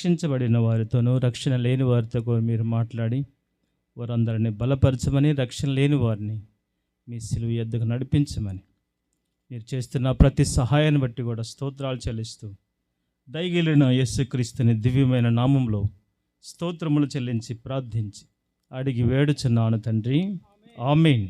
రక్షించబడిన వారితోనూ రక్షణ లేని వారితో కూడా మీరు మాట్లాడి వారందరినీ బలపరచమని, రక్షణ లేని వారిని మీ సిలువ యొద్దకు నడిపించమని, మీరు చేస్తున్న ప్రతి సహాయాన్ని బట్టి కూడా స్తోత్రాలు చెల్లిస్తూ దయగలిగిన యేసుక్రీస్తుని దివ్యమైన నామంలో స్తోత్రములు చెల్లించి ప్రార్థించి అడిగి వేడుచున్నాను తండ్రి, ఆమేన్.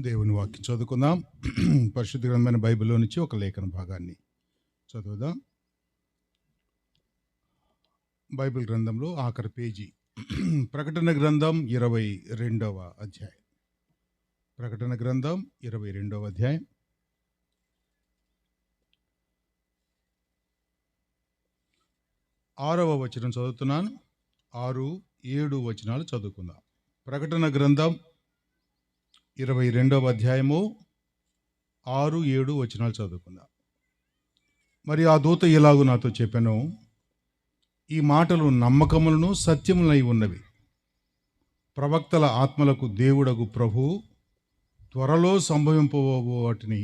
దేవుని వాక్యం చదువుకుందాం. పరిశుద్ధ గ్రంథమైన బైబిల్లో నుంచి ఒక లేఖన భాగాన్ని చదువుదాం. బైబిల్ గ్రంథంలో ఆఖరి పేజీ, ప్రకటన గ్రంథం 22వ అధ్యాయం. ప్రకటన గ్రంథం 22వ అధ్యాయం. ఆరవ వచనం చదువుతున్నాను. 6, 7 వచనాలు చదువుకుందాం. ప్రకటన గ్రంథం 22వ అధ్యాయము 6, 7 వచనాలు చదువుకుందాం. మరి ఆ దూత ఇలాగు నాతో చెప్పెను, ఈ మాటలు నమ్మకములను సత్యములై ఉన్నవి. ప్రవక్తల ఆత్మలకు దేవుడగు ప్రభువు త్వరలో సంభవింపబోవు వాటిని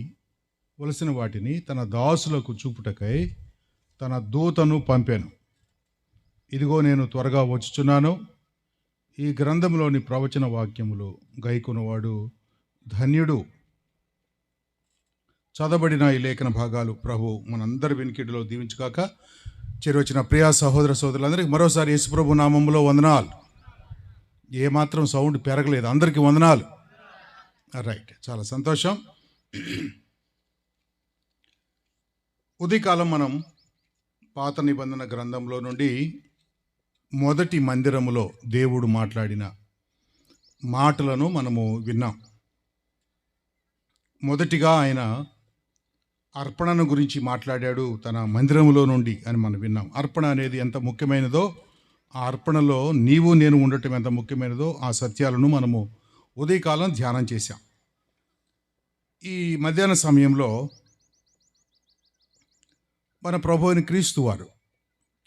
వలసిన వాటిని తన దాసులకు చూపుటకై తన దూతను పంపాను. ఇదిగో నేను త్వరగా వచ్చుచున్నాను. ఈ గ్రంథంలోని ప్రవచన వాక్యములు గైకొనవాడు ధన్యుడు. చదవబడిన ఈ లేఖన భాగాలు ప్రభు మనందరి వెనుకిడిలో దీవించుగాక. చేరొచ్చిన ప్రియా సహోదర సోదరులందరికీ మరోసారి యేసుప్రభు నామములో వందనాలు. ఏమాత్రం సౌండ్ పెరగలేదు, అందరికీ వందనాలు. రైట్, చాలా సంతోషం. ఉదయకాలం మనం పాత నిబంధన గ్రంథంలో నుండి మొదటి మందిరములో దేవుడు మాట్లాడిన మాటలను మనము విన్నాం. మొదటిగా ఆయన అర్పణను గురించి మాట్లాడాడు తన మందిరములో నుండి అని మనం విన్నాం. అర్పణ అనేది ఎంత ముఖ్యమైనదో, ఆ అర్పణలో నీవు నేను ఉండటం ఎంత ముఖ్యమైనదో ఆ సత్యాలను మనము ఉదయకాలం ధ్యానం చేశాం. ఈ మధ్యాహ్న సమయంలో మన ప్రభు అయిన క్రీస్తు వారు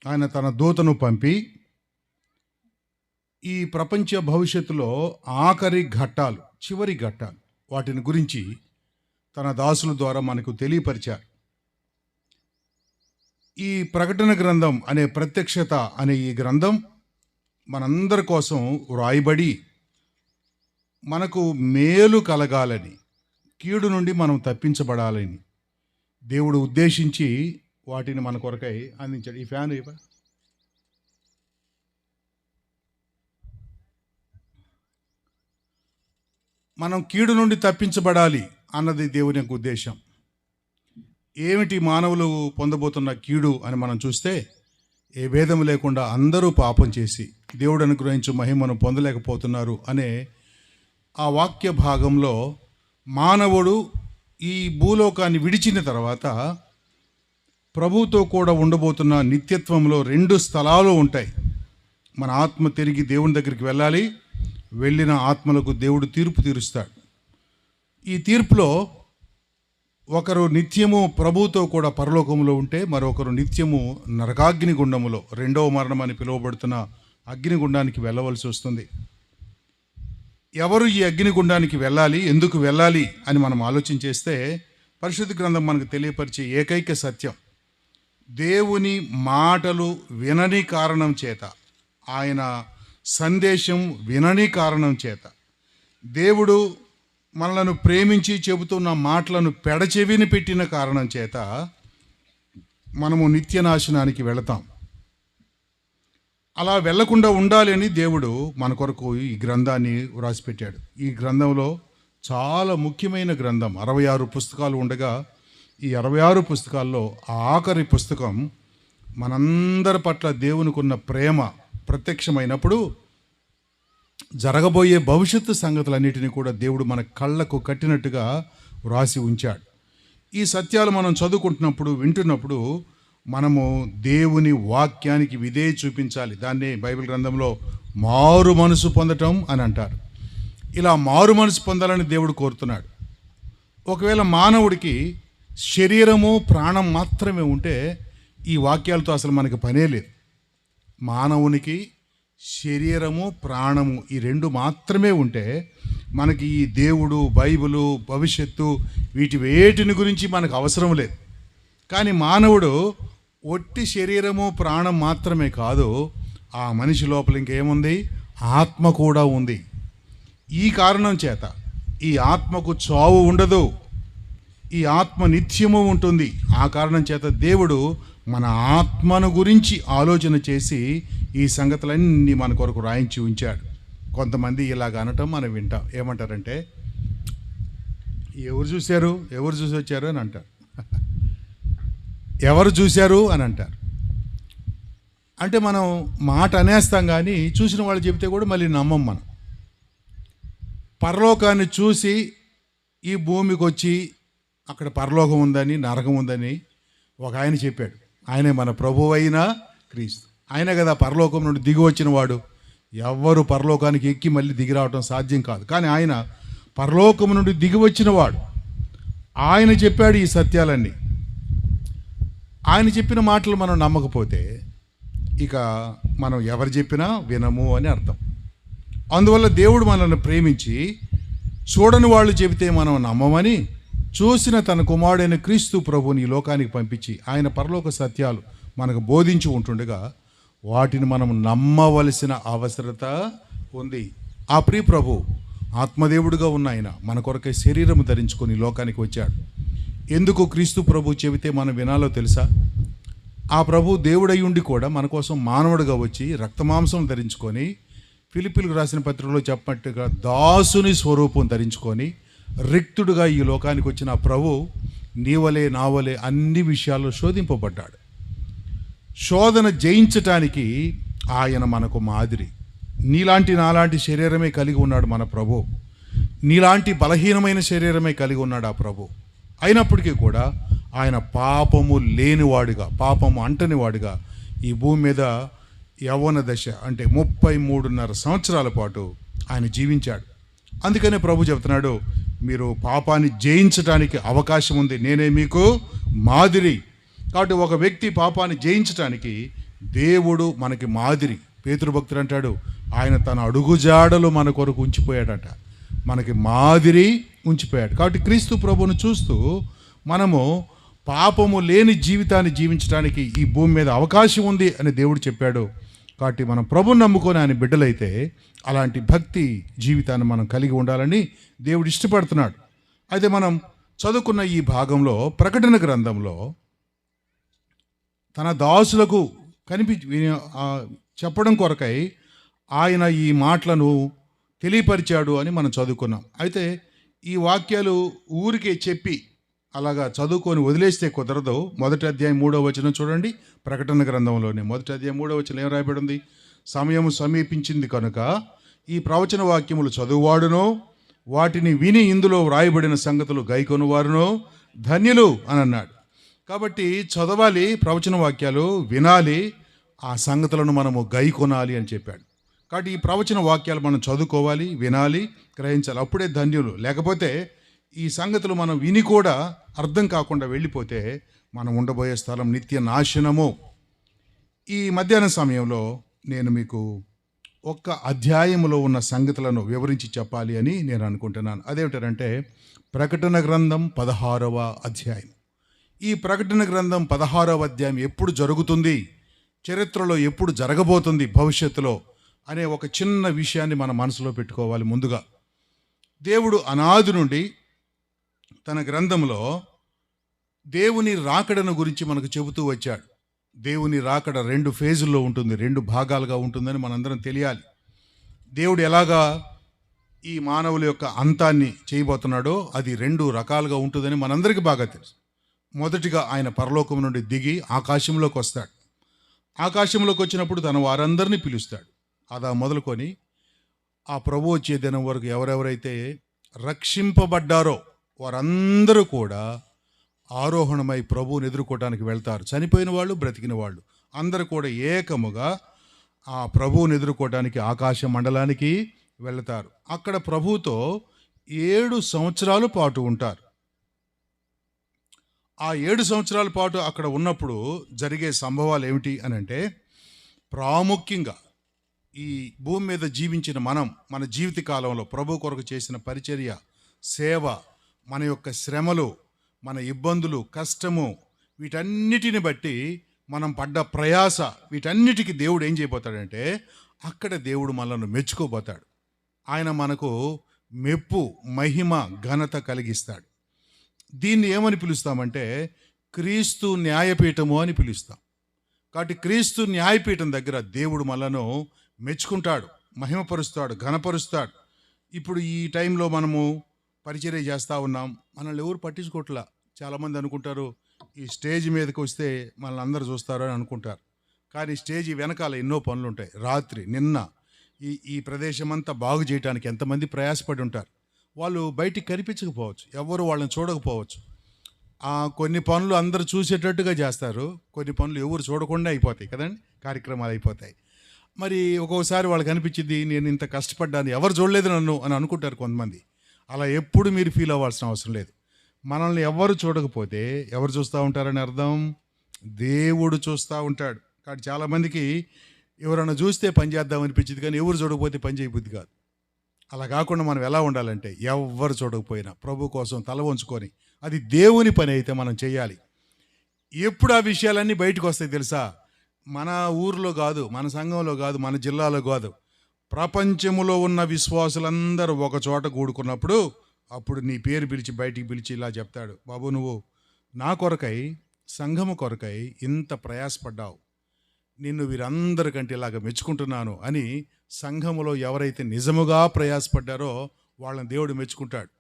ఆయన తన దూతను పంపి ఈ ప్రపంచ భవిష్యత్తులో ఆఖరి ఘట్టాలు, చివరి ఘట్టాలు, వాటిని గురించి తన దాసుల ద్వారా మనకు తెలియపరిచారు. ఈ ప్రకటన గ్రంథం అనే ప్రత్యక్షత అనే ఈ గ్రంథం మనందరి కోసం వ్రాయబడి మనకు మేలు కలగాలని, కీడు నుండి మనం తప్పించబడాలని దేవుడు ఉద్దేశించి వాటిని మన కొరకై అందించాడు. ఈ ఫ్యాన్ ఇవ్వ. మనం కీడు నుండి తప్పించబడాలి అన్నది దేవుని యొక్క ఉద్దేశం. ఏమిటి మానవులు పొందబోతున్న కీడు అని మనం చూస్తే, ఏ భేదం లేకుండా అందరూ పాపం చేసి దేవుడు అనుగ్రహించు మహిమను పొందలేకపోతున్నారు అనే ఆ వాక్య భాగంలో మానవుడు ఈ భూలోకాన్ని విడిచిన తర్వాత ప్రభువుతో కూడా ఉండబోతున్న నిత్యత్వంలో 2 స్థలాలు ఉంటాయి. మన ఆత్మ తిరిగి దేవుని దగ్గరికి వెళ్ళాలి. వెళ్ళిన ఆత్మలకు దేవుడు తీర్పు తీరుస్తాడు. ఈ తీర్పులో ఒకరు నిత్యము ప్రభువుతో కూడా పరలోకములో ఉంటే, మరొకరు నిత్యము నరకాగ్ని గుండములో, 2వ మరణం అని పిలువబడుతున్న అగ్నిగుండానికి వెళ్ళవలసి వస్తుంది. ఎవరు ఈ అగ్నిగుండానికి వెళ్ళాలి, ఎందుకు వెళ్ళాలి అని మనం ఆలోచన చేస్తే, పరిశుద్ధ గ్రంథం మనకు తెలియపరిచే ఏకైక సత్యం, దేవుని మాటలు వినని కారణం చేత, ఆయన సందేశం వినని కారణం చేత, దేవుడు మనలను ప్రేమించి చెబుతున్న మాటలను పెడచెవిని పెట్టిన కారణం చేత మనము నిత్యనాశనానికి వెళతాం. అలా వెళ్లకుండా ఉండాలి అని దేవుడు మన కొరకు ఈ గ్రంథాన్ని వ్రాసిపెట్టాడు. ఈ గ్రంథంలో చాలా ముఖ్యమైన గ్రంథం, 66 పుస్తకాలు ఉండగా ఈ 66 పుస్తకాల్లో ఆఖరి పుస్తకం మనందరి పట్ల దేవునికి ఉన్న ప్రేమ ప్రత్యక్షమైనప్పుడు జరగబోయే భవిష్యత్తు సంగతులన్నిటినీ కూడా దేవుడు మన కళ్ళకు కట్టినట్టుగా వ్రాసి ఉంచాడు. ఈ సత్యాలు మనం చదువుకుంటున్నప్పుడు, వింటున్నప్పుడు మనము దేవుని వాక్యానికి విధేయ చూపించాలి. దాన్నే బైబిల్ గ్రంథంలో మారు మనసు పొందటం అని అంటారు. ఇలా మారు మనసు పొందాలని దేవుడు కోరుతున్నాడు. ఒకవేళ మానవుడికి శరీరము ప్రాణం మాత్రమే ఉంటే ఈ వాక్యాలతో అసలు మనకి పనే లేదు. మానవునికి శరీరము ప్రాణము ఈ రెండు మాత్రమే ఉంటే మనకి ఈ దేవుడు, బైబిలు, భవిష్యత్తు వేటిని గురించి మనకు అవసరం లేదు. కానీ మానవుడు ఒట్టి శరీరము ప్రాణం మాత్రమే కాదు, ఆ మనిషి లోపల ఇంకేముంది? ఆత్మ కూడా ఉంది. ఈ కారణం చేత ఈ ఆత్మకు చావు ఉండదు, ఈ ఆత్మ నిత్యము ఉంటుంది. ఆ కారణం చేత దేవుడు మన ఆత్మను గురించి ఆలోచన చేసి ఈ సంగతులన్నీ మన కొరకు రాయించి ఉంచాడు. కొంతమంది ఇలాగ అనటం మనం వింటాం. ఏమంటారంటే, ఎవరు చూసి వచ్చారు అని అంటారు. ఎవరు చూశారు అని అంటారు. అంటే మనం మాట అనేస్తాం, కానీ చూసిన వాళ్ళు చెబితే కూడా మళ్ళీ నమ్మం మనం. పరలోకాన్ని చూసి ఈ భూమికి వచ్చి అక్కడ పరలోకం ఉందని, నరకం ఉందని ఒక ఆయన చెప్పాడు. ఆయనే మన ప్రభువు అయిన క్రీస్తు. ఆయన కదా పరలోకం నుండి దిగి వచ్చిన వాడు. ఎవ్వరు పరలోకానికి ఎక్కి మళ్ళీ దిగి రావటం సాధ్యం కాదు. కానీ ఆయన పరలోకం నుండి దిగి వచ్చిన వాడు. ఆయన చెప్పాడు ఈ సత్యాలన్నీ. ఆయన చెప్పిన మాటలు మనం నమ్మకపోతే ఇక మనం ఎవరు చెప్పినా వినము అని అర్థం. అందువల్ల దేవుడు మనల్ని ప్రేమించి చూడని వాళ్ళు చెబితే మనం నమ్మమని చూసిన తన కుమారుడైన క్రీస్తు ప్రభుని ఈ లోకానికి పంపించి ఆయన పరలోక సత్యాలు మనకు బోధించి ఉంటుండగా వాటిని మనం నమ్మవలసిన అవసరత ఉంది. ఆ ప్రియ ప్రభు ఆత్మదేవుడుగా ఉన్న ఆయన మన కొరకై శరీరము ధరించుకొని లోకానికి వచ్చాడు. ఎందుకు క్రీస్తు ప్రభు చెబితే మనం వినాలో తెలుసా? ఆ ప్రభు దేవుడై ఉండి కూడా మన కోసం మానవుడిగా వచ్చి రక్తమాంసం ధరించుకొని, ఫిలిప్పీలకు రాసిన పత్రికలో చెప్పినట్టుగా దాసుని స్వరూపం ధరించుకొని రిక్తుడుగా ఈ లోకానికి వచ్చిన ఆ ప్రభు నీవలే నావలే అన్ని విషయాల్లో శోధింపబడ్డాడు. శోధన జయించటానికి ఆయన మనకు మాదిరి. నీలాంటి నాలాంటి శరీరమే కలిగి ఉన్నాడు మన ప్రభు. నీలాంటి బలహీనమైన శరీరమే కలిగి ఉన్నాడు ఆ ప్రభు. అయినప్పటికీ కూడా ఆయన పాపము లేనివాడుగా, పాపము అంటనివాడుగా ఈ భూమి మీద యవ్వన దశ అంటే 33.5 సంవత్సరాల పాటు ఆయన జీవించాడు. అందుకనే ప్రభు చెప్తున్నాడు, మీరు పాపాన్ని జయించడానికి అవకాశం ఉంది, నేనే మీకు మాదిరి. కాబట్టి ఒక వ్యక్తి పాపాన్ని జయించడానికి దేవుడు మనకి మాదిరి. పేతురు భక్తుడు అంటాడు, ఆయన తన అడుగుజాడలు మన కొరకు ఉంచిపోయాడట, మనకి మాదిరి ఉంచిపోయాడు. కాబట్టి క్రీస్తు ప్రభువును చూస్తూ మనము పాపము లేని జీవితాన్ని జీవించడానికి ఈ భూమి మీద అవకాశం ఉంది అని దేవుడు చెప్పాడు. కాబట్టి మనం ప్రభువుని నమ్ముకొని ఆయన బిడ్డలైతే అలాంటి భక్తి జీవితాన్ని మనం కలిగి ఉండాలని దేవుడు ఇష్టపడుతున్నాడు. అయితే మనం చదువుకున్న ఈ భాగంలో ప్రకటన గ్రంథంలో తన దాసులకు చెప్పడం కొరకై ఆయన ఈ మాటలను తెలియపరిచాడు అని మనం చదువుకున్నాం. అయితే ఈ వాక్యాలు ఊరికే చెప్పి అలాగా చదువుకొని వదిలేస్తే కుదరదు. 1వ అధ్యాయం 3వ వచనం చూడండి. ప్రకటన గ్రంథంలోనే 1వ అధ్యాయం 3వ వచనం ఏం రాయబడి ఉంది? సమయము సమీపించింది కనుక ఈ ప్రవచన వాక్యములు చదువువాడునో వాటిని విని ఇందులో వ్రాయబడిన సంగతులు గైకొనువారునో ధన్యులు అని అన్నాడు. కాబట్టి చదవాలి, ప్రవచన వాక్యాలు వినాలి, ఆ సంగతులను మనము గైకొనాలి అని చెప్పాడు. కాబట్టి ఈ ప్రవచన వాక్యాలు మనం చదువుకోవాలి, వినాలి, గ్రహించాలి, అప్పుడే ధన్యులు. లేకపోతే ఈ సంగతులు మనం విని కూడా అర్థం కాకుండా వెళ్ళిపోతే మనం ఉండబోయే స్థలం నిత్య నాశనము. ఈ మధ్యాహ్న సమయంలో నేను మీకు ఒక్క అధ్యాయంలో ఉన్న సంగతులను వివరించి చెప్పాలి అని నేను అనుకుంటున్నాను. అదేమిటంటే ప్రకటన గ్రంథం 16వ అధ్యాయం. ఈ ప్రకటన గ్రంథం 16వ అధ్యాయం ఎప్పుడు జరుగుతుంది, చరిత్రలో ఎప్పుడు జరగబోతుంది భవిష్యత్తులో అనే ఒక చిన్న విషయాన్ని మన మనసులో పెట్టుకోవాలి. ముందుగా దేవుడు అనాది నుండి తన గ్రంథంలో దేవుని రాకడను గురించి మనకు చెబుతూ వచ్చాడు. దేవుని రాకడ 2 ఫేజుల్లో ఉంటుంది, 2 భాగాలుగా ఉంటుందని మనందరం తెలియాలి. దేవుడు ఎలాగా ఈ మానవుల యొక్క అంతాన్ని చేయబోతున్నాడో అది 2 రకాలుగా ఉంటుందని మనందరికీ బాగా తెలుసు. మొదటిగా ఆయన పరలోకం నుండి దిగి ఆకాశంలోకి వస్తాడు. ఆకాశంలోకి వచ్చినప్పుడు తన వారందరినీ పిలుస్తాడు. అదా మొదలుకొని ఆ ప్రభు వచ్చే దినం వరకు ఎవరెవరైతే రక్షింపబడ్డారో వారందరూ కూడా ఆరోహణమై ప్రభువుని ఎదుర్కోవడానికి వెళ్తారు. చనిపోయిన వాళ్ళు, బ్రతికిన వాళ్ళు అందరూ కూడా ఏకముగా ఆ ప్రభువుని ఎదుర్కోవడానికి ఆకాశ మండలానికి వెళతారు. అక్కడ ప్రభువుతో 7 సంవత్సరాల పాటు ఉంటారు. ఆ 7 సంవత్సరాల పాటు అక్కడ ఉన్నప్పుడు జరిగే సంభవాలు ఏమిటి అని అంటే, ప్రాముఖ్యంగా ఈ భూమి మీద జీవించిన మన జీవిత కాలంలో ప్రభు కొరకు చేసిన పరిచర్య, సేవ, మన యొక్క శ్రమలు, మన ఇబ్బందులు, కష్టము, వీటన్నిటిని బట్టి మనం పడ్డ ప్రయాస, వీటన్నిటికీ దేవుడు ఏం చేయబోతాడంటే, అక్కడ దేవుడు మనల్ని మెచ్చుకోబోతాడు. ఆయన మనకు మెప్పు, మహిమ, ఘనత కలిగిస్తాడు. దీన్ని ఏమని పిలుస్తామంటే, క్రీస్తు న్యాయపీఠము అని పిలుస్తాం. కాబట్టి క్రీస్తు న్యాయపీఠం దగ్గర దేవుడు మనలను మెచ్చుకుంటాడు, మహిమపరుస్తాడు, ఘనపరుస్తాడు. ఇప్పుడు ఈ టైంలో మనము పరిచర్య చేస్తూ ఉన్నాం, మనల్ని ఎవరు పట్టించుకోవట్లా. చాలామంది అనుకుంటారు ఈ స్టేజ్ మీదకి వస్తే మనల్ని అందరూ చూస్తారు అని అనుకుంటారు. కానీ స్టేజ్ వెనకాల ఎన్నో పనులు ఉంటాయి. రాత్రి నిన్న ఈ ప్రదేశం అంతా బాగు చేయడానికి ఎంతమంది ప్రయాసపడి ఉంటారు. వాళ్ళు బయటికి కనిపించకపోవచ్చు, ఎవరు వాళ్ళని చూడకపోవచ్చు. కొన్ని పనులు అందరూ చూసేటట్టుగా చేస్తారు, కొన్ని పనులు ఎవరు చూడకుండా అయిపోతాయి కదండి, కార్యక్రమాలు అయిపోతాయి. మరి ఒక్కొక్కసారి వాళ్ళకి అనిపించింది, నేను ఇంత కష్టపడ్డాను, ఎవరు చూడలేదు నన్ను అని అనుకుంటారు కొంతమంది. అలా ఎప్పుడు మీరు ఫీల్ అవ్వాల్సిన అవసరం లేదు. మనల్ని ఎవరు చూడకపోతే ఎవరు చూస్తూ ఉంటారని అర్థం, దేవుడు చూస్తూ ఉంటాడు. కాబట్టి చాలామందికి ఎవరైనా చూస్తే పని చేద్దాం అనిపించింది, కానీ ఎవరు చూడకపోతే పని చేయబుద్ధి కాదు. అలా కాకుండా మనం ఎలా ఉండాలంటే, ఎవరు చూడకపోయినా ప్రభు కోసం తల వంచుకొని, అది దేవుని పని అయితే మనం చేయాలి. ఎప్పుడు ఆ విషయాలన్నీ బయటకు వస్తాయి తెలుసా? మన ఊరిలో కాదు, మన సంఘంలో కాదు, మన జిల్లాలో కాదు, ప్రపంచములో ఉన్న విశ్వాసులందరూ ఒక చోట కూడుకున్నప్పుడు అప్పుడు నీ పేరు పిలిచి బయటికి పిలిచి ఇలా చెప్తాడు, బాబు నువ్వు నా కొరకై, సంఘము కొరకై ఇంత ప్రయాసపడ్డావు, నిన్ను వీరందరికంటే ఇలాగ మెచ్చుకుంటున్నాను అని సంఘములో ఎవరైతే నిజముగా ప్రయాసపడ్డారో వాళ్ళని దేవుడు మెచ్చుకుంటాడు.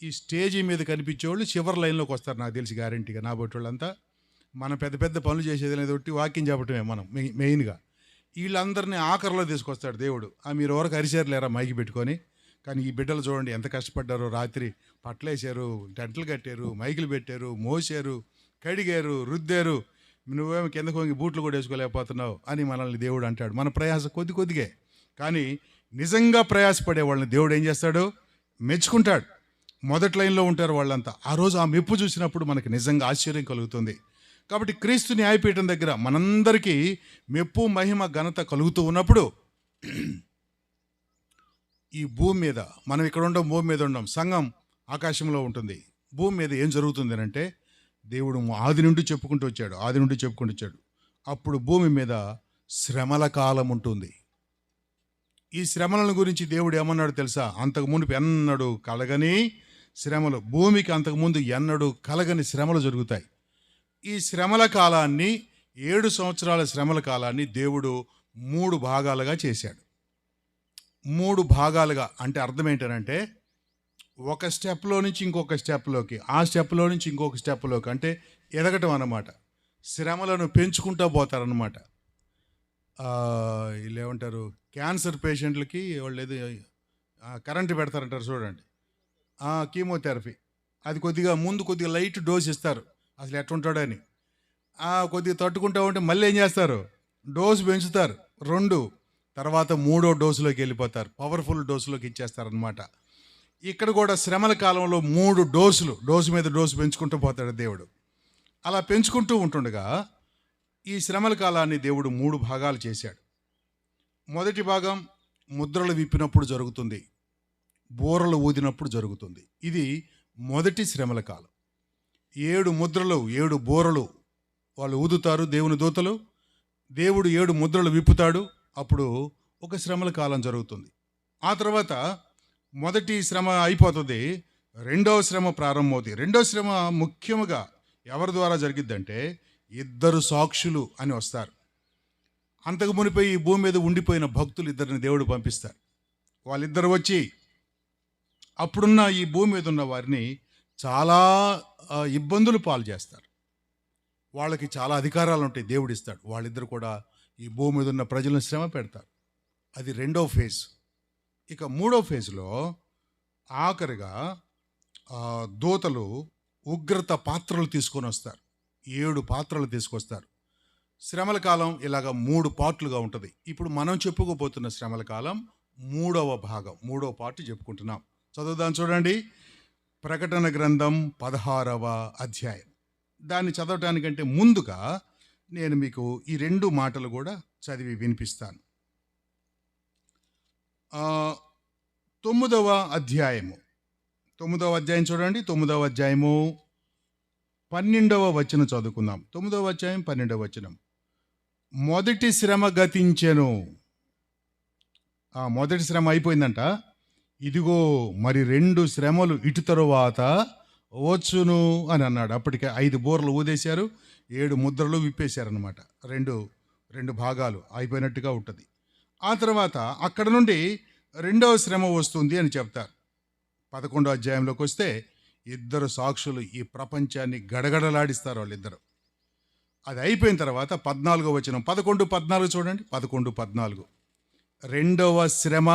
ఈ స్టేజీ మీద కనిపించే వాళ్ళు చివరి లైన్లోకి వస్తారు నాకు తెలిసి గ్యారంటీగా. నా బట్టి వాళ్ళంతా మనం పెద్ద పెద్ద పనులు చేసేది అనేది ఒకటి వాక్యం చెప్పటమే మనం మెయిన్గా. వీళ్ళందరినీ ఆఖరిలో తీసుకొస్తాడు దేవుడు. మీరు ఎవరికి అరిచారు లేరా మైకి పెట్టుకొని, కానీ ఈ బిడ్డలు చూడండి ఎంత కష్టపడ్డారో. రాత్రి పట్లేశారు, టెంటలు కట్టారు, మైకులు పెట్టారు, మోసారు, కడిగారు, రుద్దారు, నువ్వేమో కిందకు వంగి బూట్లు కూడా వేసుకోలేకపోతున్నావు అని మనల్ని దేవుడు అంటాడు. మన ప్రయాస కొద్దిగే, కానీ నిజంగా ప్రయాసపడే వాళ్ళని దేవుడు ఏం చేస్తాడు? మెచ్చుకుంటాడు. మొదటి లైన్లో ఉంటారు వాళ్ళంతా. ఆ రోజు ఆ మెప్పు చూసినప్పుడు మనకి నిజంగా ఆశ్చర్యం కలుగుతుంది. కాబట్టి క్రీస్తు న్యాయపీఠం దగ్గర మనందరికీ మెప్పు, మహిమ, ఘనత కలుగుతూ ఉన్నప్పుడు, ఈ భూమి మీద మనం ఇక్కడ ఉండం, భూమి మీద ఉండం, సంఘం ఆకాశంలో ఉంటుంది. భూమి మీద ఏం జరుగుతుంది అంటే, దేవుడు ఆది నుండి చెప్పుకుంటూ వచ్చాడు. అప్పుడు భూమి మీద శ్రమల కాలం ఉంటుంది. ఈ శ్రమలను గురించి దేవుడు ఏమన్నాడు తెలుసా? అంతకు మునుపు ఎన్నడూ కలగని శ్రమలు, భూమికి అంతకుముందు ఎన్నడూ కలగని శ్రమలు జరుగుతాయి. ఈ శ్రమల కాలాన్ని, 7 సంవత్సరాల శ్రమల కాలాన్ని దేవుడు 3 భాగాలుగా చేశాడు. 3 భాగాలుగా అంటే అర్థం ఏంటంటే, ఒక స్టెప్లో నుంచి ఇంకొక స్టెప్లోకి, ఆ స్టెప్లో నుంచి ఇంకొక స్టెప్లోకి, అంటే ఎదగటం అన్నమాట. శ్రమలను పెంచుకుంటూ పోతారన్నమాట. వీళ్ళు ఏమంటారు, క్యాన్సర్ పేషెంట్లకి వాళ్ళు ఏదో కరెంటు పెడతారంటారు చూడండి, కీమోథెరపీ. అది కొద్దిగా లైట్ డోస్ ఇస్తారు, అసలు ఎట్లుంటాడని. కొద్దిగా తట్టుకుంటా ఉంటే మళ్ళీ ఏం చేస్తారు, డోసు పెంచుతారు, 2, తర్వాత 3వ డోసులోకి వెళ్ళిపోతారు, పవర్ఫుల్ డోసులోకి ఇచ్చేస్తారనమాట. ఇక్కడ కూడా శ్రమల కాలంలో 3 డోసు మీద డోసు పెంచుకుంటూ పోతాడు దేవుడు. అలా పెంచుకుంటూ ఉంటుండగా ఈ శ్రమల కాలాన్ని దేవుడు 3 భాగాలు చేశాడు. మొదటి భాగం ముద్రలు విప్పినప్పుడు జరుగుతుంది, బూరలు ఊదినప్పుడు జరుగుతుంది. ఇది మొదటి శ్రమల కాలం. 7 ముద్రలు, 7 బూరలు వాళ్ళు ఊదుతారు దేవుని దూతలు. దేవుడు 7 ముద్రలు విప్పుతాడు, అప్పుడు ఒక శ్రమల కాలం జరుగుతుంది. ఆ తర్వాత మొదటి శ్రమ అయిపోతుంది, 2వ శ్రమ ప్రారంభమవుతుంది. 2వ శ్రమ ముఖ్యంగా ఎవరి ద్వారా జరిగిద్దంటే, 2 సాక్షులు అని వస్తారు. అంతకు మునిపై ఈ భూమి మీద ఉండిపోయిన భక్తులు 2ని దేవుడు పంపిస్తారు. వాళ్ళిద్దరు వచ్చి అప్పుడున్న ఈ భూమి మీద ఉన్న వారిని చాలా ఇబ్బందులు పాలు చేస్తారు. వాళ్ళకి చాలా అధికారాలు ఉంటాయి, దేవుడు ఇస్తాడు. వాళ్ళిద్దరు కూడా ఈ భూమి మీద ఉన్న ప్రజలను శ్రమ పెడతారు. అది 2వ ఫేజ్. ఇక 3వ ఫేజ్లో ఆఖరిగా దూతలు ఉగ్రత పాత్రలు తీసుకొని వస్తారు. 7 పాత్రలు తీసుకొస్తారు. శ్రమల కాలం ఇలాగ 3 పార్ట్లుగా ఉంటుంది. ఇప్పుడు మనం చెప్పుకోబోతున్న శ్రమల కాలం మూడవ భాగం, మూడవ పార్ట్ చెప్పుకుంటున్నాం. చదువుదాం చూడండి. ప్రకటన గ్రంథం 16వ అధ్యాయం. దాన్ని చదవటానికంటే ముందుగా నేను మీకు ఈ 2 మాటలు కూడా చదివి వినిపిస్తాను. 9వ అధ్యాయము, 9వ అధ్యాయం చూడండి. 9వ అధ్యాయము 12వ వచనం చదువుకుందాం. 9వ అధ్యాయం 12వ వచనం. మొదటి శ్రమ గతించెను. మొదటి శ్రమ అయిపోయిందంట. ఇదిగో మరి 2 శ్రమలు ఇటు తరువాత వచ్చును అని అన్నాడు. అప్పటికే 5 బోర్లు ఊదేశారు, 7 ముద్రలు విప్పేశారనమాట. రెండు భాగాలు అయిపోయినట్టుగా ఉంటుంది. ఆ తర్వాత అక్కడ నుండి 2వ శ్రమ వస్తుంది అని చెప్తారు. 11వ అధ్యాయంలోకి వస్తే 2 సాక్షులు ఈ ప్రపంచాన్ని గడగడలాడిస్తారు వాళ్ళిద్దరు. అది అయిపోయిన తర్వాత 14వ వచనం, 11, 14 చూడండి. 11, 14. 2వ శ్రమ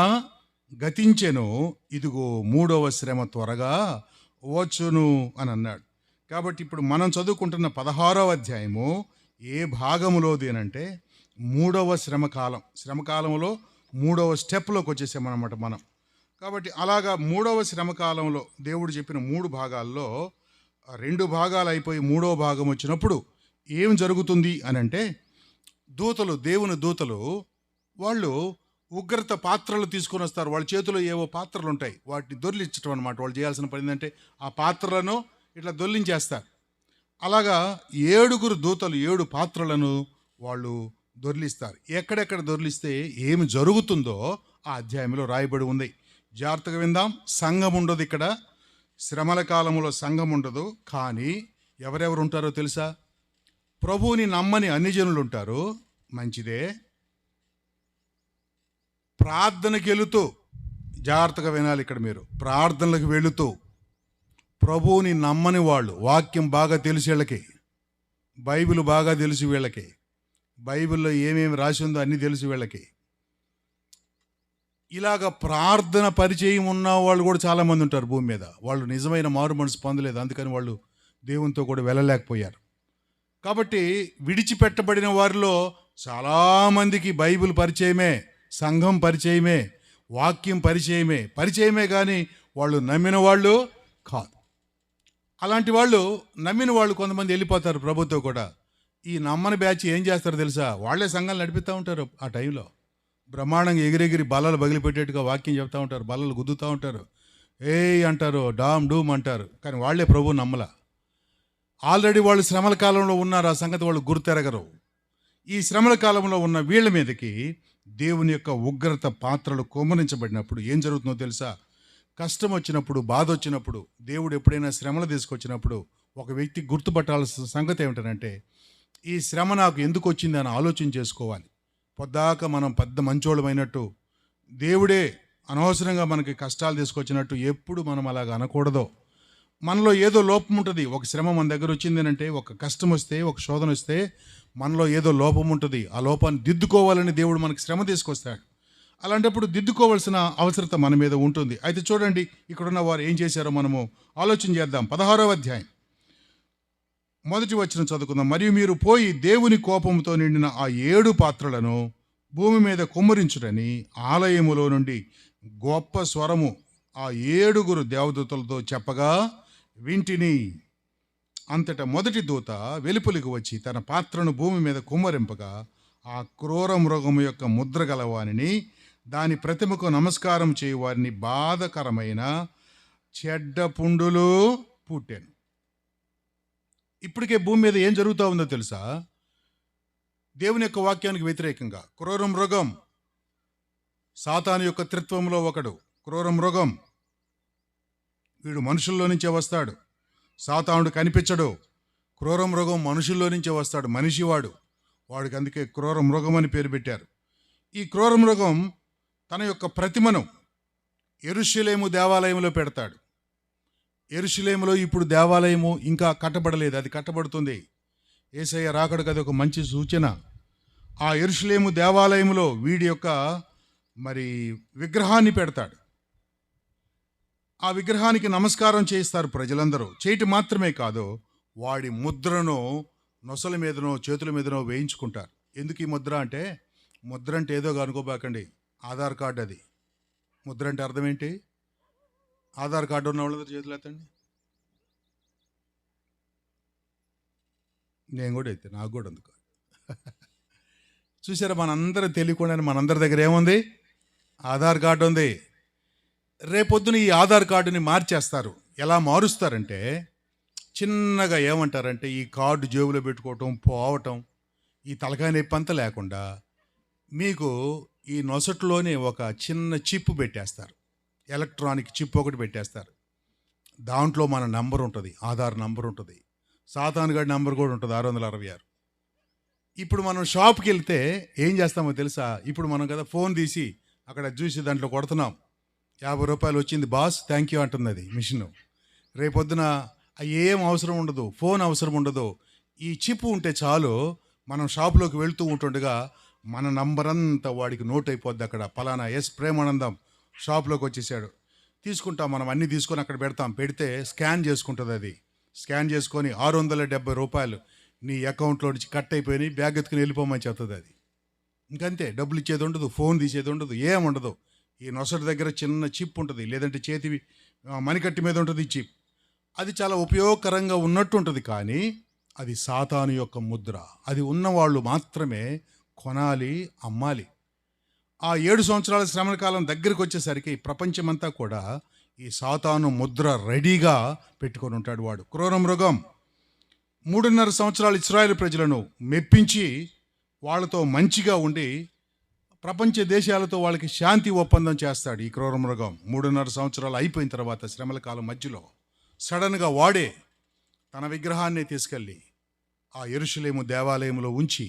గతించెను, ఇదిగో 3వ శ్రమ త్వరగా వచ్చును అని అన్నాడు. కాబట్టి ఇప్పుడు మనం చదువుకుంటున్న 16వ అధ్యాయము ఏ భాగములోది అనంటే 3వ శ్రమకాలం. శ్రమకాలంలో 3వ స్టెప్లోకి వచ్చేసామన్నమాట మనం. కాబట్టి అలాగా 3వ శ్రమకాలంలో దేవుడు చెప్పిన 3 భాగాల్లో 2 భాగాలు అయిపోయి 3వ భాగం వచ్చినప్పుడు ఏం జరుగుతుంది అనంటే, దేవుని దూతలు వాళ్ళు ఉగ్రత పాత్రలు తీసుకొని వస్తారు. వాళ్ళ చేతిలో ఏవో పాత్రలు ఉంటాయి, వాటిని దొర్లించడం అనమాట. వాళ్ళు చేయాల్సిన పని ఏంటంటే ఆ పాత్రలను ఇట్లా దొర్లించేస్తారు. అలాగా 7 దూతలు 7 పాత్రలను వాళ్ళు దొర్లిస్తారు. ఎక్కడెక్కడ దొర్లిస్తే ఏమి జరుగుతుందో ఆ అధ్యాయంలో రాయబడి ఉంది. జాగ్రత్తగా విందాం. సంఘం ఉండదు ఇక్కడ. శ్రమల కాలంలో సంఘం ఉండదు. కానీ ఎవరెవరు ఉంటారో తెలుసా? ప్రభువుని నమ్మని అన్ని జనులు ఉంటారు, మంచిదే. ప్రార్థనకి వెళుతూ, జాగ్రత్తగా వినాలి ఇక్కడ మీరు, ప్రార్థనలకు వెళుతూ ప్రభువుని నమ్మని వాళ్ళు, వాక్యం బాగా తెలిసి వీళ్ళకి, బైబిల్ బాగా తెలిసి వీళ్ళకి, బైబిల్లో ఏమేమి రాసి ఉందో అన్నీ తెలిసి వీళ్ళకి, ఇలాగ ప్రార్థన పరిచయం ఉన్న వాళ్ళు కూడా చాలామంది ఉంటారు భూమి మీద. వాళ్ళు నిజమైన మారు మనసు పొందలేదు, అందుకని వాళ్ళు దేవునితో కూడా వెళ్ళలేకపోయారు. కాబట్టి విడిచిపెట్టబడిన వారిలో చాలామందికి బైబిల్ పరిచయమే, సంఘం పరిచయమే, వాక్యం పరిచయమే కానీ వాళ్ళు నమ్మిన వాళ్ళు కాదు. అలాంటి వాళ్ళు, నమ్మిన వాళ్ళు కొంతమంది వెళ్ళిపోతారు ప్రభుత్వం కూడా. ఈ నమ్మని బ్యాచ్ ఏం చేస్తారో తెలుసా? వాళ్ళే సంఘాలు నడిపిస్తూ ఉంటారు. ఆ టైంలో బ్రహ్మాండంగా ఎగిరెగిరి బల్లలు పగిలిపెట్టేట్టుగా వాక్యం చెప్తూ ఉంటారు, బల్లలు గుద్దుతూ ఉంటారు, ఏయ్ అంటారు, డామ్ డూమ్ అంటారు. కానీ వాళ్ళే ప్రభు నమ్మల. ఆల్రెడీ వాళ్ళు శ్రమల కాలంలో ఉన్నారు, ఆ సంగతి వాళ్ళు గుర్తెరగరు. ఈ శ్రమల కాలంలో ఉన్న వీళ్ళ మీదకి దేవుని యొక్క ఉగ్రత పాత్రలు కుమ్మరించబడినప్పుడు ఏం జరుగుతుందో తెలుసా? కష్టం వచ్చినప్పుడు, బాధ వచ్చినప్పుడు, దేవుడు ఎప్పుడైనా శ్రమలు తీసుకొచ్చినప్పుడు ఒక వ్యక్తి గుర్తుపట్టాల్సిన సంగతి ఏమిటంటే, ఈ శ్రమ నాకు ఎందుకు వచ్చింది అని ఆలోచన చేసుకోవాలి. పొద్దాక మనం పెద్ద మంచోళమైనట్టు, దేవుడే అనవసరంగా మనకి కష్టాలు తీసుకొచ్చినట్టు ఎప్పుడు మనం అలాగ అనకూడదు. మనలో ఏదో లోపం ఉంటుంది. ఒక శ్రమ మన దగ్గర వచ్చింది అంటే, ఒక కష్టం వస్తే, ఒక శోధన వస్తే మనలో ఏదో లోపం ఉంటుంది. ఆ లోపాన్ని దిద్దుకోవాలని దేవుడు మనకి శ్రమ తీసుకొస్తాడు. అలాంటప్పుడు దిద్దుకోవాల్సిన అవసరత మన మీద ఉంటుంది. అయితే చూడండి, ఇక్కడున్న వారు ఏం చేశారో మనము ఆలోచన చేద్దాం. 16వ అధ్యాయం మొదటి వచనం చదువుకుందాం. మరియు మీరు పోయి దేవుని కోపంతో నిండిన ఆ 7 పాత్రలను భూమి మీద కుమ్మరించుడని ఆలయములో నుండి గొప్ప స్వరము ఆ 7 దేవదూతలతో చెప్పగా వింటిని. అంతటా మొదటి దూత వెలుపలికి వచ్చి తన పాత్రను భూమి మీద కుమ్మరింపగా ఆ క్రూర మృగము యొక్క ముద్ర గలవానిని, దాని ప్రతిమకు నమస్కారం చేయువారిని బాధకరమైన చెడ్డ పుండులు పుట్టాను. ఇప్పటికే భూమి మీద ఏం జరుగుతూ ఉందో తెలుసా? దేవుని యొక్క వాక్యానికి వ్యతిరేకంగా క్రూర మృగం, సాతాను యొక్క త్రిత్వంలో ఒకడు క్రూర మృగం. వీడు మనుషుల్లో నుంచే వస్తాడు. సాతానుడు కనిపించడు. క్రూర మృగం మనుషుల్లో నుంచే వస్తాడు, మనిషివాడు. వాడికి అందుకే క్రూర మృగం అని పేరు పెట్టారు. ఈ క్రూర మృగం తన యొక్క ప్రతిమను యెరూషలేము దేవాలయంలో పెడతాడు. యెరూషలేములో ఇప్పుడు దేవాలయము ఇంకా కట్టబడలేదు, అది కట్టబడుతుంది. యేసయ్య రాకడకు అది ఒక మంచి సూచన. ఆ యెరూషలేము దేవాలయంలో వీడి యొక్క విగ్రహాన్ని పెడతాడు. ఆ విగ్రహానికి నమస్కారం చేస్తారు ప్రజలందరూ. చేయటం మాత్రమే కాదు, వాడి ముద్రను నొసల మీదనో చేతుల మీదనో వేయించుకుంటారు. ఎందుకు ఈ ముద్ర అంటే, ముద్ర అంటే ఏదో అనుకోబాకండి, ఆధార్ కార్డు అది. ముద్ర అంటే అర్థం ఏంటి? ఆధార్ కార్డు ఉన్న వాళ్ళందరూ చేతులు ఎత్తండి. నేను కూడా అయితే, నాకు కూడా అందుకు. చూసారా, మనందరం తెలియకుండానే మనందరి దగ్గర ఏముంది? ఆధార్ కార్డు ఉంది. రేపొద్దున ఈ ఆధార్ కార్డుని మార్చేస్తారు. ఎలా మారుస్తారంటే, చిన్నగా ఏమంటారంటే, ఈ కార్డు జేబులో పెట్టుకోవటం, పోవటం, ఈ తలకాయ నొప్పి అంతా లేకుండా మీకు ఈ నొసట్లోనే ఒక చిన్న చిప్ పెట్టేస్తారు. ఎలక్ట్రానిక్ చిప్ ఒకటి పెట్టేస్తారు. దాంట్లో మన నంబర్ ఉంటుంది, ఆధార్ నంబర్ ఉంటుంది, సాతాను గడి నంబర్ కూడా ఉంటుంది, 666. ఇప్పుడు మనం షాప్కి వెళ్తే ఏం చేస్తామో తెలుసా? ఇప్పుడు మనం కదా ఫోన్ తీసి అక్కడ చూసి దాంట్లో కొడుతున్నాం, 50 రూపాయలు వచ్చింది బాస్, థ్యాంక్ యూ అంటుంది అది మిషన్. రేపొద్దున ఏం అవసరం ఉండదు, ఫోన్ అవసరం ఉండదు. ఈ చిప్ ఉంటే చాలు, మనం షాపులోకి వెళ్తూ ఉంటుండగా మన నంబర్ అంతా వాడికి నోట్ అయిపోద్ది. అక్కడ పలానా ఎస్ ప్రేమానందం షాప్లోకి వచ్చేసాడు, తీసుకుంటాం. మనం అన్నీ తీసుకొని అక్కడ పెడతాం. పెడితే స్కాన్ చేసుకుంటుంది అది. స్కాన్ చేసుకొని 670 రూపాయలు నీ అకౌంట్లో నుంచి కట్ అయిపోయినాయి, బ్యాగ్ ఎత్తుకుని వెళ్ళిపోమని చెప్తుంది అది. ఇంకంతే, డబ్బులు ఇచ్చేది ఉండదు, ఫోన్ తీసేది ఉండదు, ఏముండదు. ఈ నొసటి దగ్గర చిన్న చిప్ ఉంటుంది, లేదంటే చేతి మణికట్టి మీద ఉంటుంది ఈ చిప్. అది చాలా ఉపయోగకరంగా ఉన్నట్టు ఉంటుంది, కానీ అది సాతాను యొక్క ముద్ర. అది ఉన్నవాళ్ళు మాత్రమే కొనాలి, అమ్మాలి. ఆ 7 సంవత్సరాల శ్రమల కాలం దగ్గరికి వచ్చేసరికి ప్రపంచమంతా కూడా ఈ సాతాను ముద్ర రెడీగా పెట్టుకొని ఉంటాడు వాడు. క్రూర మృగం 3.5 సంవత్సరాలు ఇశ్రాయేలు ప్రజలను మెప్పించి వాళ్ళతో మంచిగా ఉండి ప్రపంచ దేశాలతో వాళ్ళకి శాంతి ఒప్పందం చేస్తాడు ఈ క్రూర మృగం. 3.5 సంవత్సరాలు అయిపోయిన తర్వాత శ్రమల కాలం మధ్యలో సడన్గా వాడే తన విగ్రహాన్ని తీసుకెళ్ళి ఆ యెరూషలేము దేవాలయంలో ఉంచి,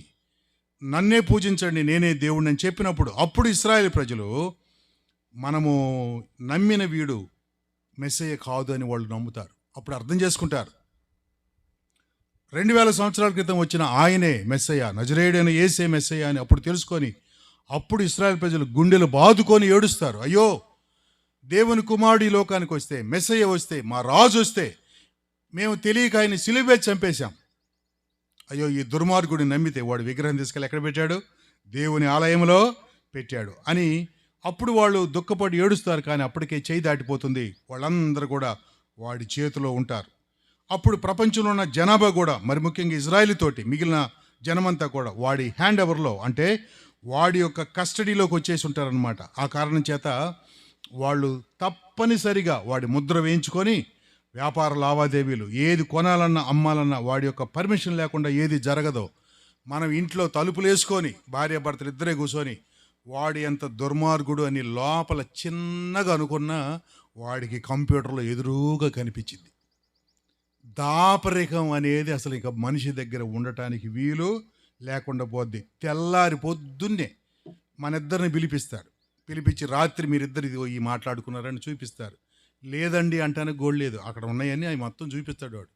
నన్నే పూజించండి, నేనే దేవుడిని అని చెప్పినప్పుడు, అప్పుడు ఇశ్రాయేలు ప్రజలు మనము నమ్మిన వీడు మెస్సయ్య కాదు అని వాళ్ళు నమ్ముతారు. అప్పుడు అర్థం చేసుకుంటారు, 2000 సంవత్సరాల క్రితం వచ్చిన ఆయనే మెస్సయ్య, నజరేయుడైన యేసే మెస్సయ్య అని అప్పుడు తెలుసుకొని, అప్పుడు ఇశ్రాయేలు ప్రజలు గుండెలు బాదుకొని ఏడుస్తారు. అయ్యో, దేవుని కుమారుడు ఈ లోకానికి వస్తే, మెస్సయ్య వస్తే, మా రాజు వస్తే, మేము తెలియక ఆయన సిలువ చంపేశాం. అయ్యో, ఈ దుర్మార్గుడిని నమ్మితే వాడు విగ్రహం తీసుకెళ్ళి ఎక్కడ పెట్టాడు? దేవుని ఆలయంలో పెట్టాడు అని అప్పుడు వాళ్ళు దుఃఖపడి ఏడుస్తారు. కానీ అప్పటికే చేయి దాటిపోతుంది, వాళ్ళందరూ కూడా వాడి చేతిలో ఉంటారు. అప్పుడు ప్రపంచంలో ఉన్న జనాభా కూడా, మరి ముఖ్యంగా ఇజ్రాయేలుతోటి మిగిలిన జనమంతా కూడా వాడి హ్యాండ్ ఓవర్లో, అంటే వాడి యొక్క కస్టడీలోకి వచ్చేసి ఉంటారనమాట. ఆ కారణం చేత వాళ్ళు తప్పనిసరిగా వాడి ముద్ర వేయించుకొని వ్యాపార లావాదేవీలు, ఏది కొనాలన్నా అమ్మాలన్నా వాడి యొక్క పర్మిషన్ లేకుండా ఏది జరగదో. మనం ఇంట్లో తలుపులు వేసుకొని భార్యాభర్తలు ఇద్దరే కూర్చొని వాడి ఎంత దుర్మార్గుడు అని లోపల చిన్నగా అనుకున్నా వాడికి కంప్యూటర్లో ఎదురుగా కనిపించింది. దాపరికం అనేది అసలు ఇక మనిషి దగ్గర ఉండటానికి వీలు లేకుండా పోద్ది. తెల్లారి పొద్దున్నే మన ఇద్దరిని పిలిపించి రాత్రి మీరిద్దరు ఈ మాట్లాడుకున్నారని చూపిస్తారు. లేదండి అంటానికి గోడు లేదు, అక్కడ ఉన్నాయని అవి మొత్తం చూపిస్తాడు వాడు.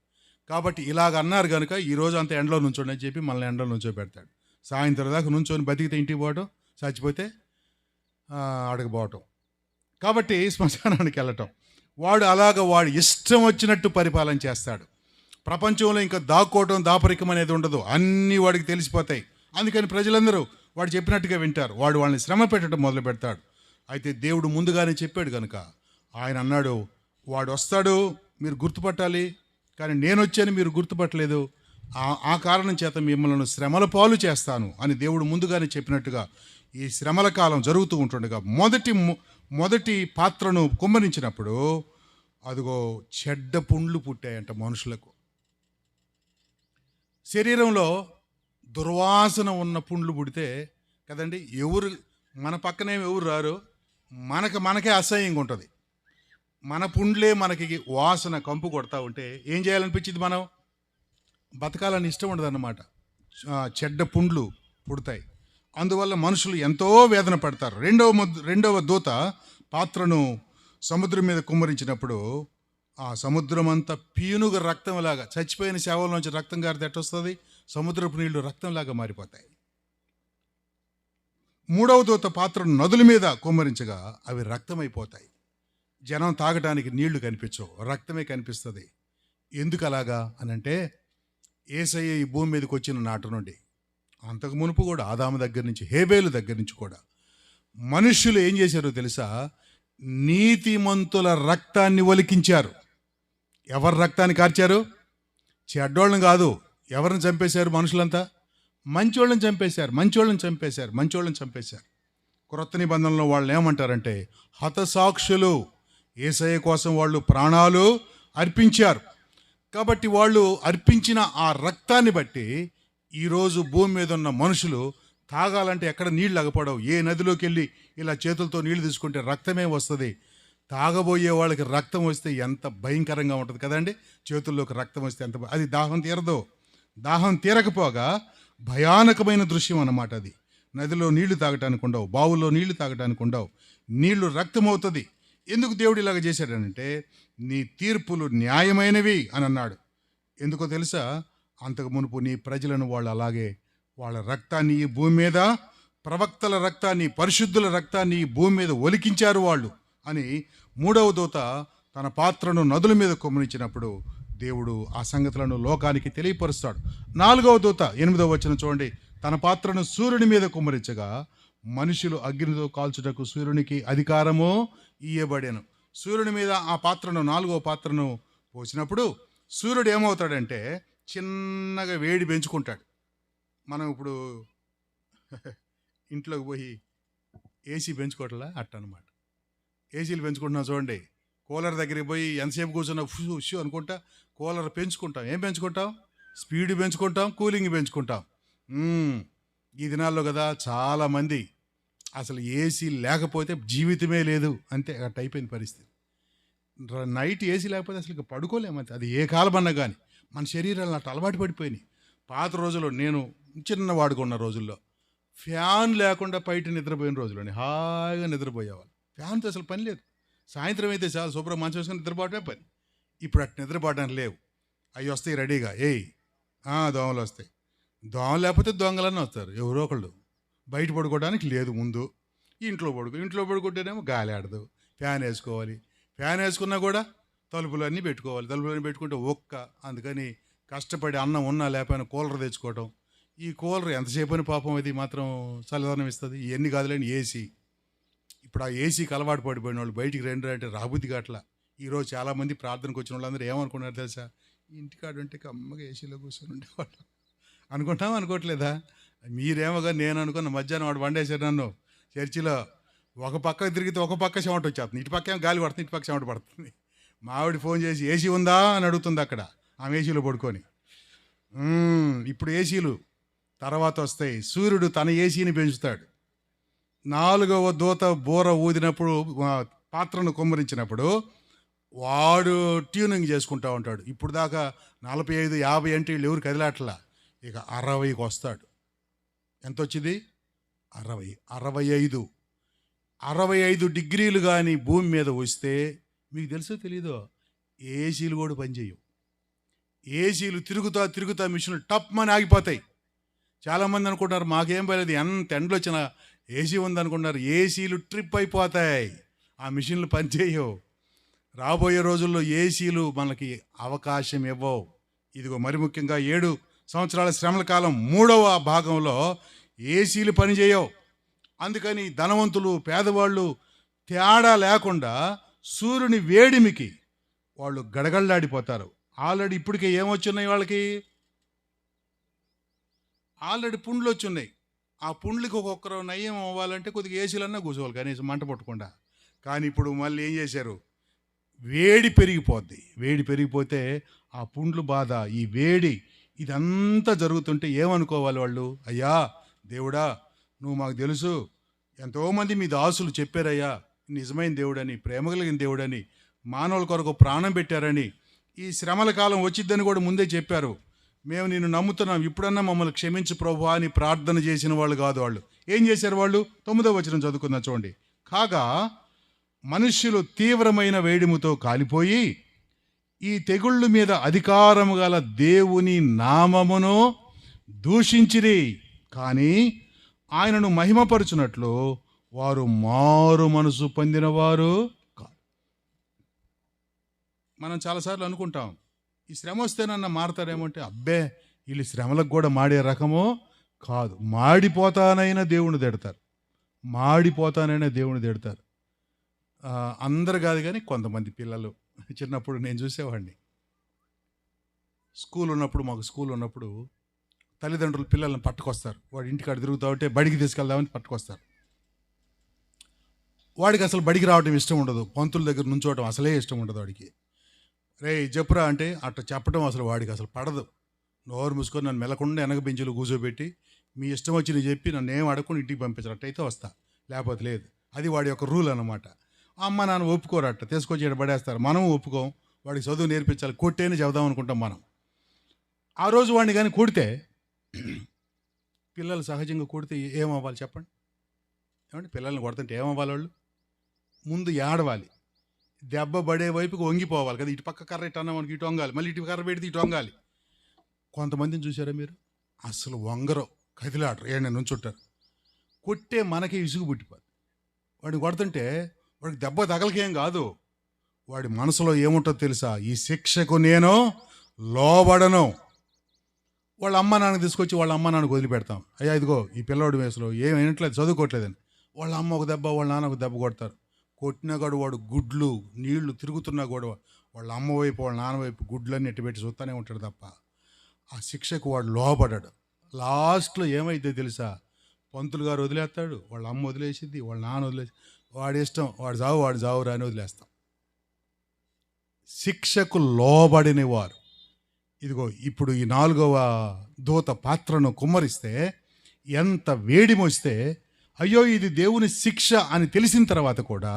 కాబట్టి ఇలాగ అన్నారు కనుక ఈరోజు అంత ఎండలో నుంచోండి అని చెప్పి మనల్ని ఎండలో నుంచో పెడతాడు. సాయంత్రం దాకా నుంచొని బతికితే ఇంటికి పోవటం, చచ్చిపోతే అడగపోవటం. కాబట్టి శ్మశానానికి వెళ్ళటం. వాడు అలాగ వాడు ఇష్టం వచ్చినట్టు పరిపాలన చేస్తాడు. ప్రపంచంలో ఇంకా దాక్కోవటం, దాపరికం అనేది ఉండదు, అన్నీ వాడికి తెలిసిపోతాయి. అందుకని ప్రజలందరూ వాడు చెప్పినట్టుగా వింటారు. వాడు వాళ్ళని శ్రమ పెట్టడం మొదలు పెడతాడు. అయితే దేవుడు ముందుగానే చెప్పాడు కనుక ఆయన అన్నాడు, వాడు వస్తాడు, మీరు గుర్తుపట్టాలి, కానీ నేను వచ్చాను మీరు గుర్తుపట్టలేదు, ఆ కారణం చేత మిమ్మల్ని శ్రమల పాలు చేస్తాను అని దేవుడు ముందుగానే చెప్పినట్టుగా ఈ శ్రమల కాలం జరుగుతూ ఉంటుండగా మొదటి పాత్రను కుమ్మరించినప్పుడు అదిగో చెడ్డ పుండ్లు పుట్టాయంట మనుషులకు. శరీరంలో దుర్వాసన ఉన్న పుండ్లు పుడితే కదండి, ఎవరు మన పక్కనే ఎవరు రారు, మనకే అసహ్యంగా ఉంటుంది. మన పుండ్లే మనకి వాసన కంపు కొడతా ఉంటే ఏం చేయాలనిపించింది? మనం బతకాలని ఇష్టం ఉండదు అన్నమాట. చెడ్డ పుండ్లు పుడతాయి. అందువల్ల మనుషులు ఎంతో వేదన పడతారు. రెండవ దూత పాత్రను సముద్రం మీద కుమ్మరించినప్పుడు ఆ సముద్రం అంతా పీనుగ రక్తంలాగా, చచ్చిపోయిన శవాల నుంచి రక్తం గారితే ఎట్టొస్తుంది? సముద్రపు నీళ్లు రక్తంలాగా మారిపోతాయి. మూడవ దూత పాత్రను నదుల మీద కుమ్మరించగా అవి రక్తమైపోతాయి. జనం తాగడానికి నీళ్లు కనిపించవు, రక్తమే కనిపిస్తుంది. ఎందుకు అలాగా అనంటే, యేసయ్య ఈ భూమి మీదకి వచ్చిన నాటి నుండి, అంతకు మునుపు కూడా ఆదాము దగ్గర నుంచి, హేబేలు దగ్గర నుంచి కూడా మనుష్యులు ఏం చేశారో తెలుసా? నీతిమంతుల రక్తాన్ని ఒలికించారు. ఎవరి రక్తాన్ని కార్చారు? చెడ్డోళ్ళని కాదు. ఎవరిని చంపేశారు? మనుషులంతా మంచోళ్ళని చంపేశారు. క్రొత్త నిబంధనలో వాళ్ళు ఏమంటారంటే హతసాక్షులు. యేసయ్య కోసం వాళ్ళు ప్రాణాలు అర్పించారు. కాబట్టి వాళ్ళు అర్పించిన ఆ రక్తాన్ని బట్టి ఈరోజు భూమి మీద ఉన్న మనుషులు తాగాలంటే ఎక్కడ నీళ్ళు అగపడవు. ఏ నదిలోకి వెళ్ళి ఇలా చేతులతో నీళ్లు తీసుకుంటే రక్తమే వస్తుంది. తాగబోయే వాళ్ళకి రక్తం వస్తే ఎంత భయంకరంగా ఉంటుంది కదండి. చేతుల్లోకి రక్తం వస్తే ఎంత అది దాహం తీరదు. దాహం తీరకపోగా భయానకమైన దృశ్యం అన్నమాట అది. నదిలో నీళ్లు తాగటానికి ఉండవు, బావుల్లో నీళ్లు తాగటానికి ఉండవు, నీళ్లు రక్తం అవుతుంది. ఎందుకు దేవుడు ఇలాగ చేశాడనంటే నీ తీర్పులు న్యాయమైనవి అని అన్నాడు. ఎందుకో తెలుసా? అంతకు మునుపు నీ ప్రజలను వాళ్ళు అలాగే వాళ్ళ రక్తాన్ని ఈ భూమి మీద, ప్రవక్తల రక్తాన్ని, పరిశుద్ధుల రక్తాన్ని ఈ భూమి మీద ఒలికించారు వాళ్ళు అని 3వ దూత తన పాత్రను నదుల మీద కుమ్మరించినప్పుడు దేవుడు ఆ సంగతులను లోకానికి తెలియపరుస్తాడు. 4వ దూత 8వ వచనం చూడండి. తన పాత్రను సూర్యుని మీద కుమ్మరించగా మనుషులు అగ్నితో కాల్చుటకు సూర్యునికి అధికారము ఇయ్యబడెను. సూర్యుని మీద ఆ పాత్రను, 4వ పాత్రను పోసినప్పుడు సూర్యుడు ఏమవుతాడంటే చిన్నగా వేడి పెంచుకుంటాడు. మనం ఇప్పుడు ఇంట్లోకి పోయి ఏసీ పెంచుకోవట్లా అట్టనమాట. ఏసీలు పెంచుకుంటున్నాం చూడండి. కూలర్ దగ్గరికి పోయి ఎంతసేపు కూర్చున్నా ఉష్ అనుకుంటా కూలర్ పెంచుకుంటాం. ఏం పెంచుకుంటాం? Speed పెంచుకుంటాం, cooling పెంచుకుంటాం. ఈ దినాల్లో కదా చాలామంది అసలు ఏసీ లేకపోతే జీవితమే లేదు, అంతే అట్ట అయిపోయింది పరిస్థితి. నైట్ ఏసీ లేకపోతే అసలు ఇక పడుకోలేమంతే. అది ఏ కాలమన్నా కానీ మన శరీరాలు అట్లా అలవాటు పడిపోయినాయి. పాత రోజుల్లో, నేను చిన్నవాడుగా ఉన్న రోజుల్లో ఫ్యాన్ లేకుండా బయట నిద్రపోయిన రోజుల్లోనే హాయిగా నిద్రపోయేవాళ్ళు. ఫ్యాన్తో అసలు పని లేదు. సాయంత్రం అయితే చాలా శుభ్రం మంచి వేసుకొని నిద్రపోవటమే పని. ఇప్పుడు అట్లా నిద్రపోవడానికి లేవు. అవి వస్తాయి రెడీగా. దోమలు వస్తాయి. దోమలు లేకపోతే దొంగలన్నీ వస్తారు ఎవరో ఒకళ్ళు. బయట పడుకోవడానికి లేదు. ముందు ఇంట్లో పడుకుంటేనేమో గాలి ఆడదు. ఫ్యాన్ వేసుకోవాలి. ఫ్యాన్ వేసుకున్నా కూడా తలుపులన్నీ పెట్టుకోవాలి. తలుపులన్నీ పెట్టుకుంటే అందుకని కష్టపడి అన్నం ఉన్నా లేకపోయినా కూలర్ తెచ్చుకోవటం. ఈ కూలర్ ఎంతసేపు అని పాపం అది మాత్రం చల్లదనం ఇస్తుంది. ఇవన్నీ కాదులేని ఏసీ. ఇప్పుడు ఆ ఏసీకి అలవాటు పడిపోయిన వాళ్ళు బయటికి రెండు అంటే రాబుద్ది కాట్లా. ఈరోజు చాలామంది ప్రార్థనకు వచ్చిన వాళ్ళందరూ ఏమనుకున్నారు తెలుసా? ఇంటికాడు ఉంటే అమ్మగా ఏసీలో కూర్చొని ఉండేవాళ్ళు అనుకోవట్లేదా? మీరేమోగా నేను అనుకున్న మధ్యాహ్నం వాడు వండేశారు నన్ను చర్చిలో. ఒక పక్క తిరిగితే ఒక పక్క చెమట వచ్చేస్తుంది, ఇటు పక్క ఏమో గాలి పడుతుంది, ఇటు పక్క చెమట పడుతుంది. మావిడి ఫోన్ చేసి ఏసీ ఉందా అని అడుగుతుంది అక్కడ. ఆమె ఏసీలో పడుకొని. ఇప్పుడు ఏసీలు తర్వాత వస్తాయి. సూర్యుడు తన ఏసీని పెంచుతాడు. 4వ దూత బోర ఊదినప్పుడు, పాత్రను కుమ్మరించినప్పుడు వాడు ట్యూనింగ్ చేసుకుంటూ ఉంటాడు. ఇప్పుడు దాకా 45, 50 అంటే వీళ్ళు ఎవరు కదిలాట్లా. ఇక 60కి వస్తాడు. ఎంత వచ్చింది? 60, 65 డిగ్రీలు కానీ భూమి మీద వస్తే మీకు తెలుసో తెలీదో ఏసీలు కూడా పనిచేయవు. ఏసీలు తిరుగుతా మిషన్లు టప్మని ఆగిపోతాయి. చాలామంది అనుకుంటున్నారు మాకేం పర్లేదు, ఎంత ఎండలు వచ్చినా ఏసీ ఉందనుకుంటున్నారు. ఏసీలు ట్రిప్ అయిపోతాయి, ఆ మిషన్లు పనిచేయవు. రాబోయే రోజుల్లో ఏసీలు మనకి అవకాశం ఇవ్వవు. ఇదిగో మరి ముఖ్యంగా 7 సంవత్సరాల శ్రమల కాలం 3వ భాగంలో ఏసీలు పనిచేయవు. అందుకని ధనవంతులు పేదవాళ్ళు తేడా లేకుండా సూర్యుని వేడిమికి వాళ్ళు గడగడలాడిపోతారు. ఆల్రెడీ ఇప్పటికే ఏమొచ్చున్నాయి వాళ్ళకి? ఆల్రెడీ పుండ్లు వచ్చున్నాయి. ఆ పుండ్లకి ఒక్కొక్కరు నయం అవ్వాలంటే కొద్దిగా ఏసీలన్నా కూర్చోవాలి కనీసం మంట పట్టకుండా. కానీ ఇప్పుడు మళ్ళీ ఏం చేశారు? వేడి పెరిగిపోద్ది. వేడి పెరిగిపోతే ఆ పుండ్లు బాధ, ఈ వేడి, ఇదంతా జరుగుతుంటే ఏమనుకోవాలి వాళ్ళు? అయ్యా దేవుడా, నువ్వు మాకు తెలుసు, ఎంతోమంది మీ దాసులు చెప్పారయ్యా నిజమైన దేవుడని, ప్రేమ కలిగిన దేవుడని, మానవుల కొరకు ప్రాణం పెట్టారని, ఈ శ్రమల కాలం వచ్చిద్దని కూడా ముందే చెప్పారు. మేము నిన్ను నమ్ముతున్నాం, ఇప్పుడన్నా మమ్మల్ని క్షమించు ప్రభువా అని ప్రార్థన చేసిన వాళ్ళు కాదు. వాళ్ళు ఏం చేశారు? వాళ్ళు 9వ వచనం చదువుకుందాం చూడండి. కాగా మనుష్యులు తీవ్రమైన వేడిముతో కాలిపోయి ఈ తెగుళ్ళు మీద అధికారము గల దేవుని నామమును దూషించిరి, కానీ ఆయనను మహిమపరచునట్లు వారు మారు మనసు పొందినవారు కాదు. మనం చాలాసార్లు అనుకుంటాం ఈ శ్రమ వస్తేనన్నా మారతారేమో అంటే, అబ్బే వీళ్ళు శ్రమలకు కూడా మాడే రకమో కాదు. మాడిపోతానైనా దేవుని తిడతారు. అందరు కాదు కానీ కొంతమంది పిల్లలు చిన్నప్పుడు నేను చూసేవాడిని. మాకు స్కూల్ ఉన్నప్పుడు తల్లిదండ్రులు పిల్లల్ని పట్టుకొస్తారు. వాడి ఇంటికాడ తిరుగుతూ ఉంటే బడికి తీసుకెళ్దామని పట్టుకొస్తారు. వాడికి అసలు బడికి రావడం ఇష్టం ఉండదు, పంతుల దగ్గర నుంచోవడం అసలే ఇష్టం ఉండదు వాడికి. రే చెప్పురా అంటే అట్లా చెప్పడం అసలు వాడికి అసలు పడదు. నోరు మూసుకొని నన్ను మెలకుండా వెనక బెంచులు కూర్చోబెట్టి మీ ఇష్టం వచ్చి నేను చెప్పి నన్ను ఏం అడగకుండా ఇంటికి పంపించారు. అట్టయితే వస్తా, లేకపోతే లేదు. అది వాడి యొక్క రూల్ అన్నమాట. అమ్మ నాన్న ఒప్పుకోరు, అట్ట తీసుకొచ్చి ఇక్కడ పడేస్తారు. మనం ఒప్పుకోం. వాడికి చదువు నేర్పించాలి, కొట్టేని చెబుదాం అనుకుంటాం మనం. ఆ రోజు వాడిని కానీ కొడితే, పిల్లలు సహజంగా కొడితే ఏమవ్వాలి చెప్పండి? ఏమంటే పిల్లల్ని కొడుతుంటే ఏమవ్వాలి? వాళ్ళు ముందు ఏడవాలి, దెబ్బ పడే వైపుకి వంగిపోవాలి కదా. ఇటు పక్క కర్ర ఇటు అన్నా మనకి ఇటు వంగాలి, మళ్ళీ ఇటు కర్ర పెడితే ఇటు వంగాలి. కొంతమందిని చూసారా మీరు? అసలు వంగరు, కదిలాడరు, ఏమైనా నుంచుంటారు. కొట్టే మనకి ఇసుగు పుట్టిపోద్ది. వాడిని కొడుతుంటే వాడికి దెబ్బ తగలకేం కాదు, వాడి మనసులో ఏముంటుందో తెలుసా? ఈ శిక్షకు నేను లోబడను. వాళ్ళ అమ్మ నాన్న తీసుకొచ్చి వాళ్ళ అమ్మ నాన్నకు వదిలిపెడతాం. అయ్యా ఇదిగో ఈ పిల్లవాడి వయసులో ఏం వినట్లేదు, చదువుకోవట్లేదని వాళ్ళ అమ్మ ఒక దెబ్బ, వాళ్ళ నాన్న ఒక దెబ్బ కొడతారు. కొట్టినా కూడా వాడు గుడ్లు నీళ్లు తిరుగుతున్నా కూడా వాళ్ళ అమ్మ వైపు వాళ్ళ నాన్న వైపు గుడ్లన్నీ ఎట్టుపెట్టి చూస్తూనే ఉంటాడు తప్ప ఆ శిక్షకు వాడు లోబడ్డాడు. లాస్ట్లో ఏమైతే తెలుసా? పంతులు గారు వదిలేస్తాడు, వాళ్ళ అమ్మ వదిలేసిద్ది, వాళ్ళ నాన్న వదిలేసి, వాడి ఇష్టం, వాడు జావురా అని వదిలేస్తాం. శిక్షకు లోబడిన వారు, ఇదిగో ఇప్పుడు ఈ 4వ దూత పాత్రను కుమ్మరిస్తే ఎంత వేడి మోస్తే, అయ్యో ఇది దేవుని శిక్ష అని తెలిసిన తర్వాత కూడా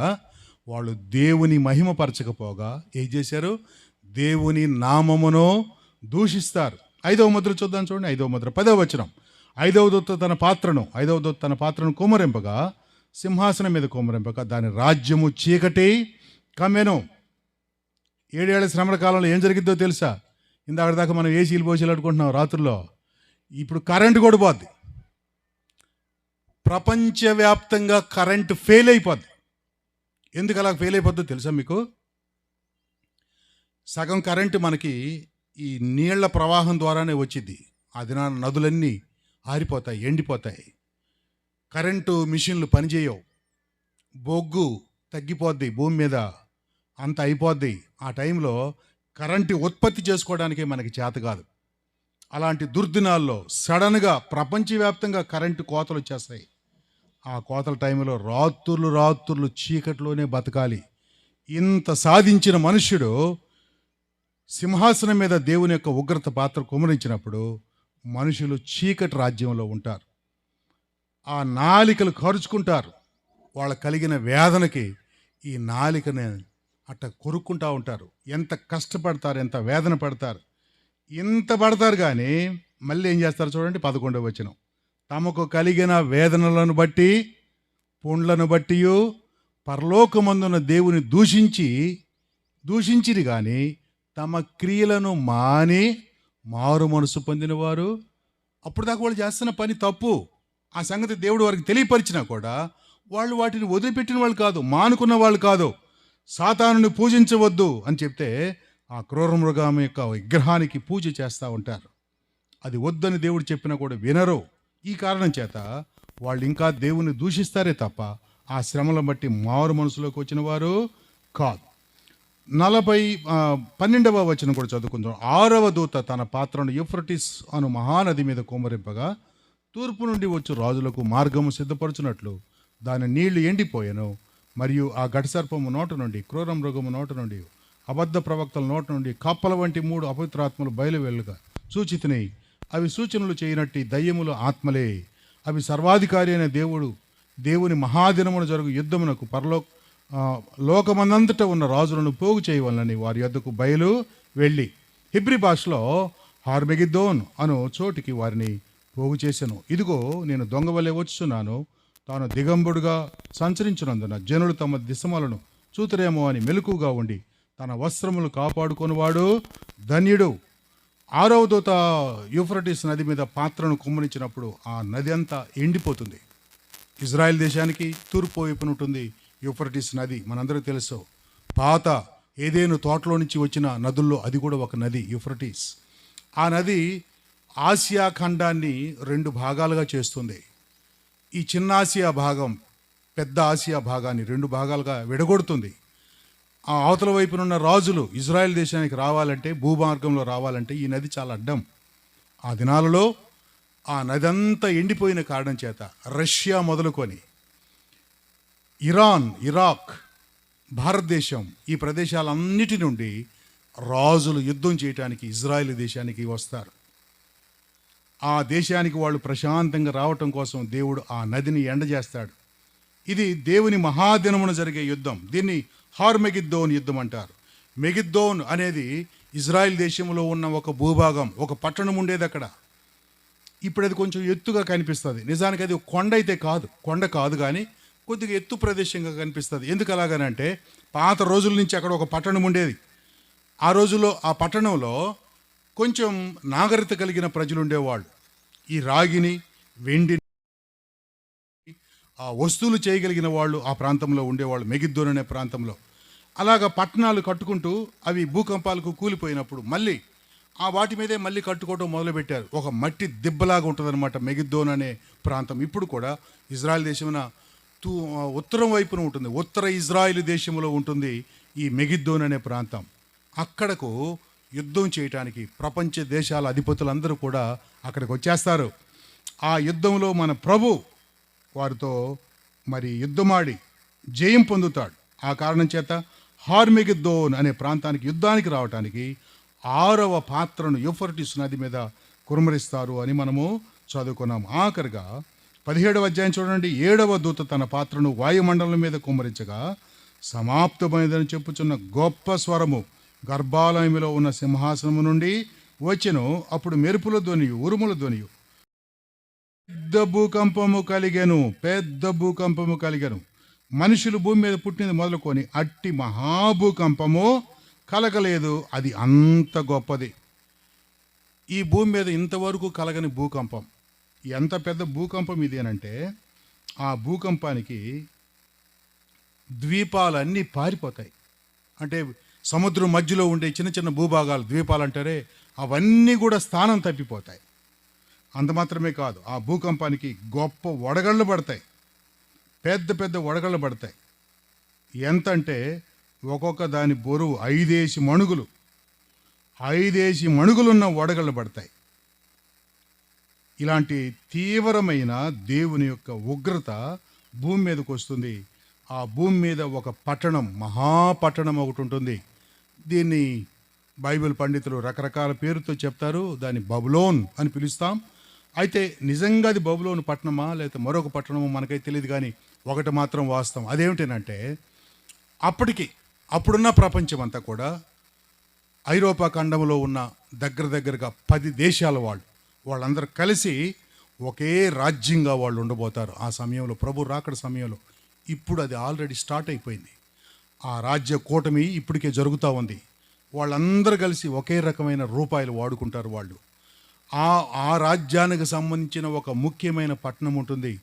వాళ్ళు దేవుని మహిమపరచకపోగా ఏం చేశారు? దేవుని నామమును దూషిస్తారు. 5వ ముద్ర చూద్దాం చూడండి. 5వ ముద్ర 10వ వచనం. 5వ దూత తన పాత్రను కుమ్మరింపగా, సింహాసనం మీద కుమ్మరింపగా దాని రాజ్యము చీకటి కమ్మెను. 7 ఏళ్ల శ్రమల కాలంలో ఏం జరిగిద్దో తెలుసా? ఇందాక దాకా మనం ఏసీలు పోసీలు అడుకుంటున్నాం రాత్రుల్లో, ఇప్పుడు కరెంటు కూడా పోద్ది. ప్రపంచవ్యాప్తంగా కరెంటు ఫెయిల్ అయిపోద్ది. ఎందుకు అలా ఫెయిల్ అయిపోద్దో తెలుసా మీకు? సగం కరెంటు మనకి ఈ నీళ్ల ప్రవాహం ద్వారానే వచ్చింది. అది నదులన్నీ ఆరిపోతాయి, ఎండిపోతాయి. కరెంటు మిషన్లు పనిచేయవు, బొగ్గు తగ్గిపోద్ది, భూమి మీద అంత అయిపోద్ది. ఆ టైంలో కరెంటు ఉత్పత్తి చేసుకోవడానికే మనకి చేత కాదు. అలాంటి దుర్దినాల్లో సడన్గా ప్రపంచవ్యాప్తంగా కరెంటు కోతలు వచ్చేస్తాయి. ఆ కోతల టైంలో రాత్రులు చీకట్లోనే బతకాలి. ఇంత సాధించిన మనుష్యుడు సింహాసనం మీద దేవుని యొక్క ఉగ్రత పాత్ర కుమరించినప్పుడు మనుషులు చీకటి రాజ్యంలో ఉంటారు. ఆ నాలికలు ఖర్చుకుంటారు. వాళ్ళకు కలిగిన వేదనకి ఈ నాలికని అట్ట కొరుక్కుంటూ ఉంటారు. ఎంత కష్టపడతారు, ఎంత వేదన పడతారు. ఇంత పడతారు కానీ మళ్ళీ ఏం చేస్తారు చూడండి. 11వ వచనం. తమకు కలిగిన వేదనలను బట్టి పుండ్లను బట్టి పరలోకమందున దేవుని దూషించిరి కానీ తమ క్రియలను మాని మారు మనసు పొందినవారు. అప్పుడు దాకా వాళ్ళు చేస్తున్న పని తప్పు, ఆ సంగతి దేవుడు వారికి తెలియపరిచినా కూడా వాళ్ళు వాటిని వదిలిపెట్టిన వాళ్ళు కాదు, మానుకున్న వాళ్ళు కాదు. సాతానుని పూజించవద్దు అని చెప్తే ఆ క్రూర మృగం యొక్క విగ్రహానికి పూజ చేస్తూ ఉంటారు. అది వద్దని దేవుడు చెప్పినా కూడా వినరు. ఈ కారణం చేత వాళ్ళు ఇంకా దేవుని దూషిస్తారే తప్ప ఆ శ్రమలను బట్టి మారు మనసులోకి వచ్చిన వారు కాదు. 12వ వచనం కూడా చదువుకుందాం. 6వ దూత తన పాత్రను యూఫ్రటీస్ అను మహానది మీద కుమ్మరింపగా తూర్పు నుండి వచ్చు రాజులకు మార్గము సిద్ధపరచునట్లు దాని నీళ్లు ఎండిపోయాను. మరియు ఆ ఘటసర్పము నోట నుండి, క్రూర మృగము నోట నుండి, అబద్ధ ప్రవక్తల నోట నుండి కప్పల వంటి 3 అపవిత్రాత్మలు బయలువెళ్ళుగా సూచితినాయి. అవి సూచనలు చేయనట్టి దయ్యముల ఆత్మలే. అవి సర్వాధికారి అయిన దేవుని మహాదినమున జరుగు యుద్ధమునకు లోకమందంతటా ఉన్న రాజులను పోగు చేయవలనని వారి యొద్దకు బయలు వెళ్ళి హెబ్రీ భాషలో హార్మెగిద్దోన్ అను చోటికి వారిని పోగు చేశాను. ఇదిగో నేను దొంగ వలె వచ్చుచున్నాను. తాను దిగంబుడుగా సంచరించినందున జనులు తమ దిశమలను చూతురేమో అని మెలకుగా ఉండి తన వస్త్రములు కాపాడుకొనివాడు ధన్యుడు. 6వ దూత యూఫ్రటీస్ నది మీద పాత్రను కుమ్మరించినప్పుడు ఆ నది అంతా ఎండిపోతుంది. ఇజ్రాయెల్ దేశానికి తూర్పు వైపున ఉంటుంది యూఫ్రటీస్ నది, మనందరికీ తెలుసు. పాత ఏదేను తోటలో నుంచి వచ్చిన నదుల్లో అది కూడా ఒక నది యూఫ్రటీస్. ఆ నది ఆసియా ఖండాన్ని 2 భాగాలుగా చేస్తుంది. ఈ చిన్న ఆసియా భాగం పెద్ద ఆసియా భాగాన్ని 2 భాగాలుగా విడగొడుతుంది. ఆ అవతల వైపునున్న రాజులు ఇజ్రాయెల్ దేశానికి రావాలంటే, భూమార్గంలో రావాలంటే ఈ నది చాలా అడ్డం. ఆ దినాలలో ఆ నది అంతా ఎండిపోయిన కారణం చేత రష్యా మొదలుకొని ఇరాన్, ఇరాక్, భారతదేశం ఈ ప్రదేశాలన్నిటి నుండి రాజులు యుద్ధం చేయడానికి ఇజ్రాయెల్ దేశానికి వస్తారు. ఆ దేశానికి వాళ్ళు ప్రశాంతంగా రావటం కోసం దేవుడు ఆ నదిని ఎండజేస్తాడు. ఇది దేవుని మహాదినమున జరిగే యుద్ధం. దీన్ని హార్మెగిద్దోన్ యుద్ధం అంటారు. మెగిద్దోన్ అనేది ఇజ్రాయెల్ దేశంలో ఉన్న ఒక భూభాగం, ఒక పట్టణం ఉండేది అక్కడ. ఇప్పుడు అది కొంచెం ఎత్తుగా కనిపిస్తుంది. నిజానికి అది కొండ అయితే కాదు, కొండ కాదు, కానీ కొద్దిగా ఎత్తు ప్రదేశంగా కనిపిస్తుంది. ఎందుకు అలాగనంటే పాత రోజుల నుంచి అక్కడ ఒక పట్టణం ఉండేది. ఆ రోజుల్లో ఆ పట్టణంలో కొంచెం నాగరికత కలిగిన ప్రజలు ఉండేవాళ్ళు. ఈ రాగిని, వెండిని, ఆ వస్తువులు చేయగలిగిన వాళ్ళు ఆ ప్రాంతంలో ఉండేవాళ్ళు, మెగిద్దోన్ అనే ప్రాంతంలో. అలాగ పట్టణాలు కట్టుకుంటూ అవి భూకంపాలకు కూలిపోయినప్పుడు మళ్ళీ ఆ వాటి మీదే మళ్ళీ కట్టుకోవడం మొదలుపెట్టారు. ఒక మట్టి దిబ్బలాగా ఉంటుందన్నమాట మెగిద్దోన్ అనే ప్రాంతం. ఇప్పుడు కూడా ఇజ్రాయెల్ దేశమున ఉత్తరం వైపున ఉంటుంది, ఉత్తర ఇజ్రాయెల్ దేశంలో ఉంటుంది ఈ మెగిద్దోన్ అనే ప్రాంతం. అక్కడకు యుద్ధం చేయటానికి ప్రపంచ దేశాల అధిపతులందరూ కూడా అక్కడికి వచ్చేస్తారు. ఆ యుద్ధంలో మన ప్రభు వారితో మరి యుద్ధమాడి జయం పొందుతాడు. ఆ కారణం చేత హార్మెగిద్దోన్ అనే ప్రాంతానికి యుద్ధానికి రావటానికి 6వ పాత్రను యూఫ్రటీస్ నది మీద కుమ్మరిస్తారు అని మనము చదువుకున్నాం. ఆఖరిగా 17వ అధ్యాయం చూడండి. 7వ దూత తన పాత్రను వాయుమండలం మీద కుమ్మరించగా సమాప్తమైనదని చెప్పుచున్న గొప్ప స్వరము గర్భాలయంలో ఉన్న సింహాసనము నుండి వచ్చెను. అప్పుడు మెరుపుల ధ్వనియు, ఉరుముల ధ్వనియు, పెద్ద భూకంపము కలిగెను. మనుషులు భూమి మీద పుట్టినది మొదలుకొని అట్టి మహాభూకంపము కలగలేదు. అది అంత గొప్పది. ఈ భూమి మీద ఇంతవరకు కలగని భూకంపం. ఎంత పెద్ద భూకంపం ఇదేనంటే ఆ భూకంపానికి ద్వీపాలన్నీ పారిపోతాయి. అంటే సముద్రం మధ్యలో ఉండే చిన్న చిన్న భూభాగాలు, ద్వీపాలు అంటారే, అవన్నీ కూడా స్థానం తప్పిపోతాయి. అంత మాత్రమే కాదు, ఆ భూకంపానికి గొప్ప వడగళ్ళు పడతాయి, పెద్ద పెద్ద వడగళ్ళు పడతాయి. ఎంత అంటే ఒక్కొక్క దాని బరువు 5 మణుగులు, 5 మణుగులున్న వడగళ్ళు పడతాయి. ఇలాంటి తీవ్రమైన దేవుని యొక్క ఉగ్రత భూమి మీదకి వస్తుంది. ఆ భూమి మీద ఒక పట్టణం, మహాపట్టణం ఒకటి ఉంటుంది. దీన్ని బైబిల్ పండితులు రకరకాల పేరుతో చెప్తారు. దాన్ని బబులోన్ అని పిలుస్తాం. అయితే నిజంగా అది బబులోను పట్టణమా లేకపోతే మరొక పట్టణమో మనకైతే తెలియదు, కానీ ఒకటి మాత్రం వాస్తవం. అదేమిటంటే అప్పుడున్న ప్రపంచం అంతా కూడా ఐరోపా ఖండంలో ఉన్న దగ్గరగా 10 దేశాల వాళ్ళందరూ కలిసి ఒకే రాజ్యంగా వాళ్ళు ఉండబోతారు. ఆ సమయంలో ప్రభు రాకడ సమయంలో. ఇప్పుడు అది ఆల్రెడీ స్టార్ట్ అయిపోయింది. ఆ రాజ్య కూటమి ఇప్పటికే జరుగుతూ ఉంది. వాళ్ళందరూ కలిసి ఒకే రకమైన రూపాయలు వాడుకుంటారు వాళ్ళు. ఆ రాజ్యానికి సంబంధించిన ఒక ముఖ్యమైన పట్టణం ఉంటుంది.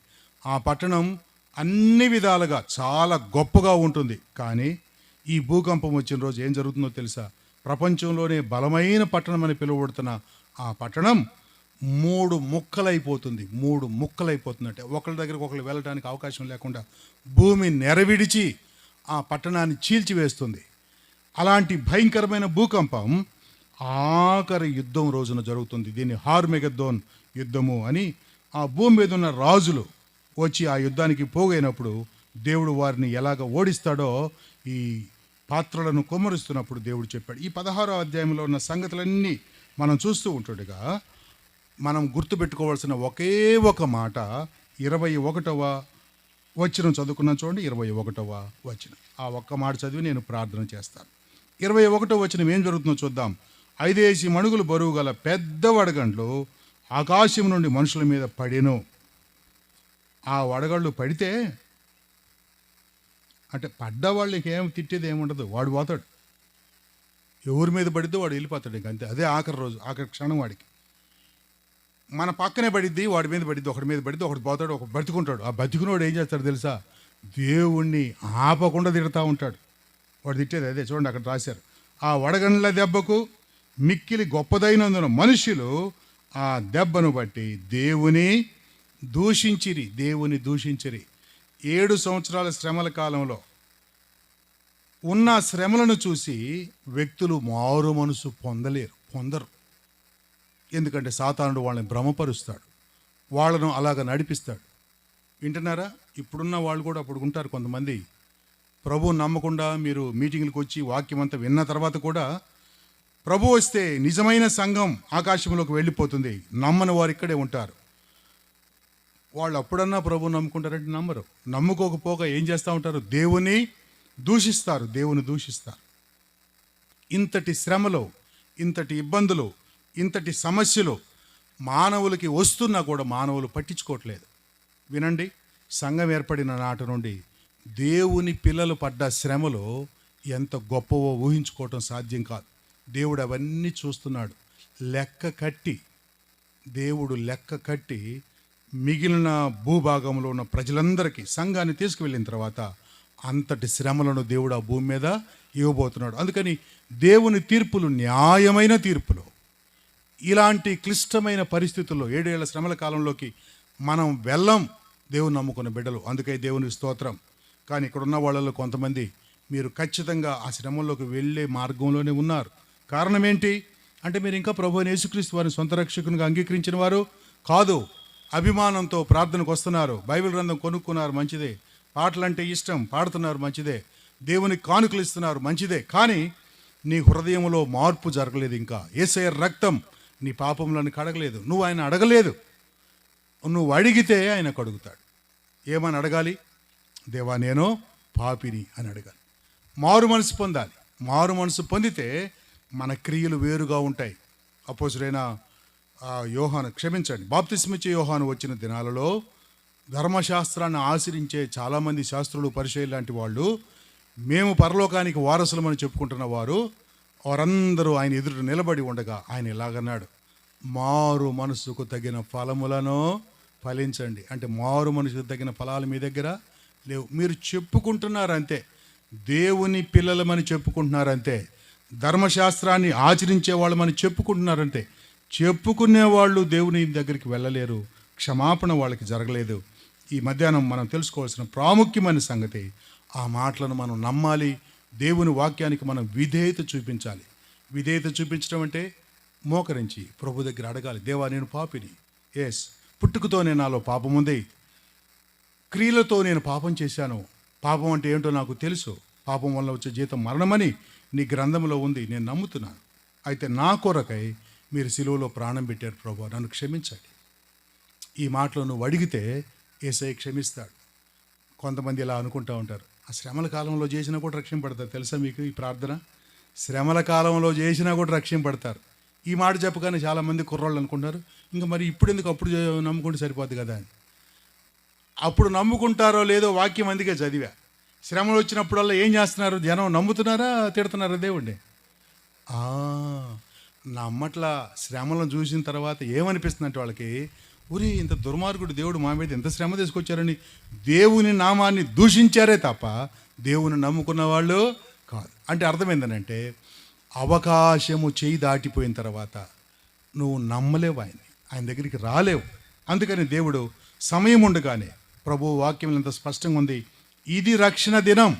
ఆ పట్టణం అన్ని విధాలుగా చాలా గొప్పగా ఉంటుంది. కానీ ఈ భూకంపం వచ్చిన రోజు ఏం జరుగుతుందో తెలుసా? ప్రపంచంలోనే బలమైన పట్టణం అని పిలువబడుతున్న ఆ పట్టణం 3 ముక్కలైపోతుంది. 3 ముక్కలైపోతుంది. అంటే ఒకరి దగ్గరికి ఒకరు వెళ్ళడానికి అవకాశం లేకుండా భూమి నెరవిడిచి ఆ పట్టణాన్ని చీల్చివేస్తుంది. అలాంటి భయంకరమైన భూకంపం ఆఖరి యుద్ధం రోజున జరుగుతుంది. దీన్ని హార్మెగిద్దోన్ యుద్ధము అని. ఆ భూమి మీద ఉన్న రాజులు వచ్చి ఆ యుద్ధానికి పోగైనప్పుడు దేవుడు వారిని ఎలాగ ఓడిస్తాడో ఈ పాత్రలను కుమ్మరిస్తున్నప్పుడు దేవుడు చెప్పాడు. ఈ 16వ అధ్యాయంలో ఉన్న సంగతులన్నీ మనం చూస్తూ ఉంటుండగా మనం గుర్తుపెట్టుకోవాల్సిన ఒకే ఒక మాట 21వ వచనం చదువుకున్నాను చూడండి. 21వ వచనం, ఆ ఒక్క మాట చదివి నేను ప్రార్థన చేస్తాను. 21వ వచనం ఏం జరుగుతుందో చూద్దాం. 5 మణుగులు బరువు గల పెద్ద వడగండ్లు ఆకాశం నుండి మనుషుల మీద పడెను. ఆ వడగళ్ళు పడితే అంటే పడ్డవాళ్ళకి ఏం తిట్టేది ఏముండదు, వాడు పోతాడు. ఎవరి మీద పడిద్దో వాడు వెళ్ళిపోతాడు. ఇంక అంతే. అదే ఆఖరి రోజు, ఆఖరి క్షణం వాడికి. మన పక్కనే పడిద్ది, వాడి మీద పడిద్ది, ఒకటి మీద పడిద్ది, ఒకటి పోతాడు, ఒకటి బతుకుంటాడు. ఆ బతుకునోడు ఏం చేస్తాడు తెలుసా? దేవుణ్ణి ఆపకుండా తిడతా ఉంటాడు. వాడు తిట్టేది అదే. చూడండి అక్కడ రాశారు. ఆ వడగండ్ల దెబ్బకు మిక్కిలి గొప్పదైనందున మనుషులు ఆ దెబ్బను బట్టి దేవుని దూషించిరి. 7 సంవత్సరాల శ్రమల కాలంలో ఉన్న శ్రమలను చూసి వ్యక్తులు మారు మనసు పొందరు. ఎందుకంటే సాతానుడు వాళ్ళని భ్రమపరుస్తాడు, వాళ్ళను అలాగ నడిపిస్తాడు. వింటున్నారా? ఇప్పుడున్న వాళ్ళు కూడా అప్పుడు ఉంటారు కొంతమంది. ప్రభు నమ్మకుండా మీరు మీటింగ్లకు వచ్చి వాక్యం అంతా విన్న తర్వాత కూడా ప్రభు వస్తే నిజమైన సంఘం ఆకాశంలోకి వెళ్ళిపోతుంది, నమ్మని వారు ఇక్కడే ఉంటారు. వాళ్ళు అప్పుడన్నా ప్రభు నమ్ముకుంటారంటే నమ్మరు. నమ్ముకోకపోగా ఏం చేస్తూ ఉంటారు? దేవుని దూషిస్తారు. ఇంతటి శ్రమలు, ఇంతటి ఇబ్బందులు, ఇంతటి సమస్యలు మానవులకి వస్తున్నా కూడా మానవులు పట్టించుకోవట్లేదు. వినండి, సంఘం ఏర్పడిన నాటి నుండి దేవుని పిల్లలు పడ్డ శ్రమలు ఎంత గొప్పవో ఊహించుకోవటం సాధ్యం కాదు. దేవుడు అవన్నీ చూస్తున్నాడు. దేవుడు లెక్క కట్టి మిగిలిన భూభాగంలో ఉన్న ప్రజలందరికీ సంఘాన్ని తీసుకువెళ్ళిన తర్వాత అంతటి శ్రమలను దేవుడు ఆ భూమి మీద ఇవ్వబోతున్నాడు. అందుకని దేవుని తీర్పులు న్యాయమైన తీర్పులు. ఇలాంటి క్లిష్టమైన పరిస్థితుల్లో 7 ఏళ్ల శ్రమల కాలంలోకి మనం వెళ్ళం, దేవుని నమ్ముకున్న బిడ్డలు. అందుకే దేవునికి స్తోత్రం. కానీ ఇక్కడ ఉన్న వాళ్ళలో కొంతమంది మీరు ఖచ్చితంగా ఆ శ్రమంలోకి వెళ్ళే మార్గంలోనే ఉన్నారు. కారణం ఏంటి అంటే మీరు ఇంకా ప్రభువైన యేసుక్రీస్తు వారిని సొంత రక్షకునిగా అంగీకరించిన వారు కాదు. అభిమానంతో ప్రార్థనకు వస్తున్నారు, బైబిల్ గ్రంథం కొనుక్కున్నారు, మంచిదే. పాటలంటే ఇష్టం, పాడుతున్నారు, మంచిదే. దేవునికి కానుకలు ఇస్తున్నారు, మంచిదే. కానీ నీ హృదయంలో మార్పు జరగలేదు. ఇంకా యేసయ్య రక్తం నీ పాపములను కడగలేదు. నువ్వు ఆయన అడగలేదు. నువ్వు అడిగితే ఆయన కడుగుతాడు. ఏమని అడగాలి? దేవా నేను పాపిని అని అడగాలి. మారు మనసు పొందాలి. మారు మనసు పొందితే మన క్రియలు వేరుగా ఉంటాయి. అపోస్తుడైన యోహాను, క్షమించండి, బాప్తిస్మిచ్చే యోహాను వచ్చిన దినాలలో ధర్మశాస్త్రాన్ని ఆచరించే చాలామంది శాస్త్రులు, పరిచయులు లాంటి వాళ్ళు, మేము పరలోకానికి వారసులమని చెప్పుకుంటున్న వారందరూ ఆయన ఎదుట నిలబడి ఉండగా ఆయన ఇలాగన్నాడు, మారు మనసుకు తగిన ఫలములను ఫలించండి. అంటే మారు మనసుకు తగిన ఫలాలు మీ దగ్గర లేవు. మీరు చెప్పుకుంటున్నారంతే, దేవుని పిల్లలమని చెప్పుకుంటున్నారంతే, ధర్మశాస్త్రాన్ని ఆచరించే వాళ్ళమని చెప్పుకుంటున్నారంతే. చెప్పుకునే వాళ్ళు దేవుని దగ్గరికి వెళ్ళలేరు. క్షమాపణ వాళ్ళకి జరగలేదు. ఈ మధ్యాహ్నం మనం తెలుసుకోవాల్సిన ప్రాముఖ్యమైన సంగతి, ఆ మాటలను మనం నమ్మాలి. దేవుని వాక్యానికి మనం విధేయత చూపించాలి. విధేయత చూపించడం అంటే మోకరించి ప్రభు దగ్గర అడగాలి. దేవా నేను పాపిని, పుట్టుకతోనే నాలో పాపం ఉంది, క్రియలతో నేను పాపం చేశాను, పాపం అంటే ఏంటో నాకు తెలుసు, పాపం వల్ల వచ్చే జీతం మరణమని నీ గ్రంథంలో ఉంది, నేను నమ్ముతున్నాను. అయితే నా కొరకై మీరు సిలువలో ప్రాణం పెట్టారు ప్రభు, నన్ను క్షమించండి. ఈ మాటలు నువ్వు అడిగితే యేసయ్య క్షమిస్తాడు. కొంతమంది ఇలా అనుకుంటూ ఉంటారు, ఆ శ్రమల కాలంలో చేసినా కూడా రక్షింపడతారు. తెలుసా మీకు ఈ ప్రార్థన? శ్రమల కాలంలో చేసినా కూడా రక్షింపడతారు. ఈ మాట చెప్పగానే చాలామంది కుర్రోళ్ళు అనుకుంటారు, ఇంకా మరి ఇప్పుడు ఎందుకు, అప్పుడు నమ్ముకుంటే సరిపోద్ది కదా అని. అప్పుడు నమ్ముకుంటారో లేదో వాక్యం అందుకే చదివా. శ్రమలు వచ్చినప్పుడల్లా ఏం చేస్తున్నారు? జనం నమ్ముతున్నారా, తిడుతున్నారా దేవుణ్ణి? నమ్మట్ల శ్రమలను చూసిన తర్వాత ఏమనిపిస్తుందంటే వాళ్ళకి, ఊరి ఇంత దుర్మార్గుడు దేవుడు మా మీద ఎంత శ్రమ తీసుకొచ్చారని దేవుని నామాన్ని దూషించారే తప్ప దేవుని నమ్ముకున్న వాళ్ళు కాదు. అంటే అర్థమైందనంటే అవకాశము చేయి దాటిపోయిన తర్వాత నువ్వు నమ్మలేవు, ఆయన దగ్గరికి రాలేవు. అందుకని దేవుడు సమయం ఉండగానే, ప్రభు వాక్యం ఎంత స్పష్టంగా ఉంది, ఇది రక్షణ దినం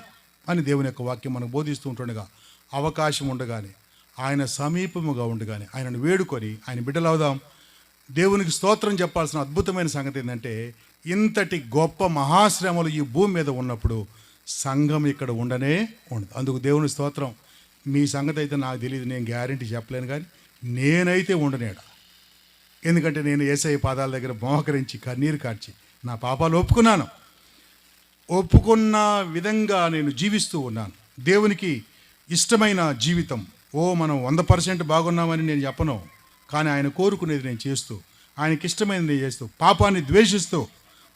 అని దేవుని యొక్క వాక్యం మనకు బోధిస్తూ ఉంటుండగా, అవకాశం ఉండగానే, ఆయన సమీపముగా ఉండగానే ఆయనను వేడుకొని ఆయన బిడ్డలవుదాం. దేవునికి స్తోత్రం చెప్పాల్సిన అద్భుతమైన సంగతి ఏంటంటే, ఇంతటి గొప్ప మహాశ్రమలు ఈ భూమి మీద ఉన్నప్పుడు సంఘం ఇక్కడ ఉండనే ఉండదు. అందుకు దేవుని స్తోత్రం. మీ సంగతి అయితే నాకు తెలియదు, నేను గ్యారెంటీ చెప్పలేను, కానీ నేనైతే ఉండనేడ. ఎందుకంటే నేను యేసయ్య పాదాల దగ్గర మోకరించి కన్నీరు కార్చి నా పాపాలు ఒప్పుకున్న విధంగా నేను జీవిస్తూ ఉన్నాను. దేవునికి ఇష్టమైన జీవితం. మనం 100% బాగున్నామని నేను చెప్పను, కానీ ఆయన కోరుకునేది నేను చేస్తూ, ఆయనకి ఇష్టమైనది నేను చేస్తూ, పాపాన్ని ద్వేషిస్తూ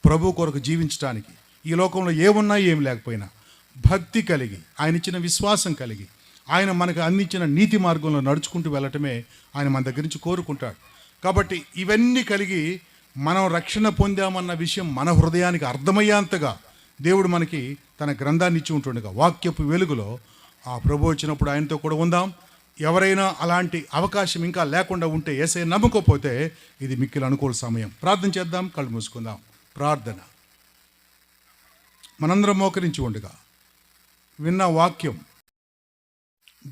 ప్రభు కొరకు జీవించడానికి, ఈ లోకంలో ఏమున్నా ఏమి లేకపోయినా భక్తి కలిగి, ఆయన ఇచ్చిన విశ్వాసం కలిగి, ఆయన మనకు అందించిన నీతి మార్గంలో నడుచుకుంటూ వెళ్ళటమే ఆయన మన దగ్గర నుంచి కోరుకుంటాడు. కాబట్టి ఇవన్నీ కలిగి మనం రక్షణ పొందామన్న విషయం మన హృదయానికి అర్థమయ్యేంతగా దేవుడు మనకి తన గ్రంథాన్ని ఇచ్చి ఉంటుండగా, వాక్యపు వెలుగులో ఆ ప్రభు వచ్చినప్పుడు ఆయనతో కూడా ఉందాం. ఎవరైనా అలాంటి అవకాశం ఇంకా లేకుండా ఉంటే, యేసయ్య నమ్మకపోతే ఇది మిక్కిలి అనుకూల సమయం. ప్రార్థన చేద్దాం, కళ్ళు మూసుకుందాం. ప్రార్థన. మనందరం మోకరించి ఉండగా విన్న వాక్యం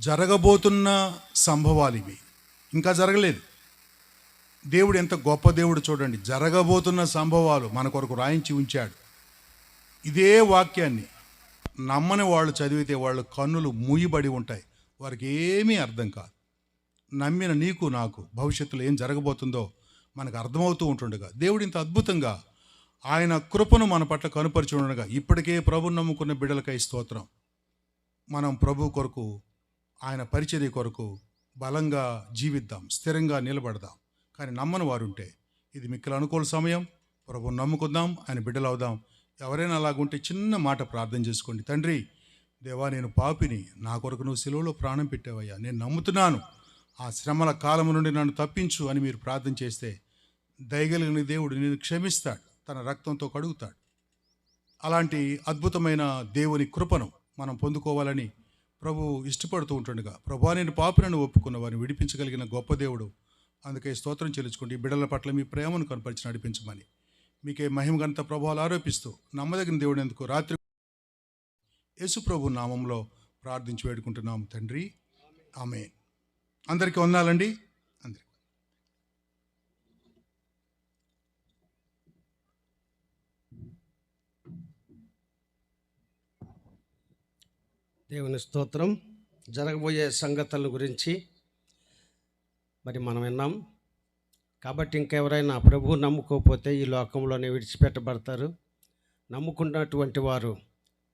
జరగబోతున్న సంభవాలు ఇవి, ఇంకా జరగలేదు. దేవుడు ఎంత గొప్ప దేవుడు చూడండి. జరగబోతున్న సంభవాలు మన కొరకు రాయించి ఉంచాడు. ఇదే వాక్యాన్ని నమ్మని వాళ్ళు చదివితే వాళ్ళ కన్నులు మూయబడి ఉంటాయి, వారికి ఏమీ అర్థం కాదు. నమ్మిన నీకు నాకు భవిష్యత్తులో ఏం జరగబోతుందో మనకు అర్థమవుతూ ఉంటుండగా దేవుడు ఇంత అద్భుతంగా ఆయన కృపను మన పట్ల కనుపరిచి ఉండగా ఇప్పటికే ప్రభుని నమ్ముకున్న బిడ్డలకై స్తోత్రం. మనం ప్రభు కొరకు, ఆయన పరిచర్య కొరకు బలంగా జీవిద్దాం, స్థిరంగా నిలబడదాం. కానీ నమ్మని వారు ఉంటే ఇది మిక్కిలి అనుకూల సమయం, ప్రభుని నమ్ముకుందాం, ఆయన బిడ్డలు అవుదాం. ఎవరైనా అలాగుంటే చిన్న మాట ప్రార్థన చేసుకోండి. తండ్రి దేవా, నేను పాపిని, నా కొరకు నువ్వు సిలువలో ప్రాణం పెట్టావయ్యా, నేను నమ్ముతున్నాను, ఆ శ్రమల కాలం నుండి నన్ను తప్పించు అని మీరు ప్రార్థన చేస్తే దయగలిగిన దేవుడు నేను క్షమిస్తాడు, తన రక్తంతో కడుగుతాడు. అలాంటి అద్భుతమైన దేవుని కృపను మనం పొందుకోవాలని ప్రభు ఇష్టపడుతూ ఉంటుండగా, ప్రభువా నేను పాపినను ఒప్పుకున్న వారిని విడిపించగలిగిన గొప్ప దేవుడు. అందుకే స్తోత్రం చెల్లించుకోండి. ఈ బిడ్డల పట్ల మీ ప్రేమను కనపరిచి నడిపించమని మీకే మహిమ ఘనత ప్రభావాలు ఆరోపిస్తూ నమ్మదగిన దేవుడు ఎందుకు రాత్రి యేసు ప్రభు నామంలో ప్రార్థించి వేడుకుంటున్నాము తండ్రి, ఆమేన్. అందరికీ వందనాలండి. అందరికీ దేవుని స్తోత్రం. జరగబోయే సంగతుల గురించి మరి మనం విన్నాం. కాబట్టి ఇంకెవరైనా ప్రభువు నమ్ముకోకపోతే ఈ లోకంలోనే విడిచిపెట్టబడతారు. నమ్ముకున్నటువంటి వారు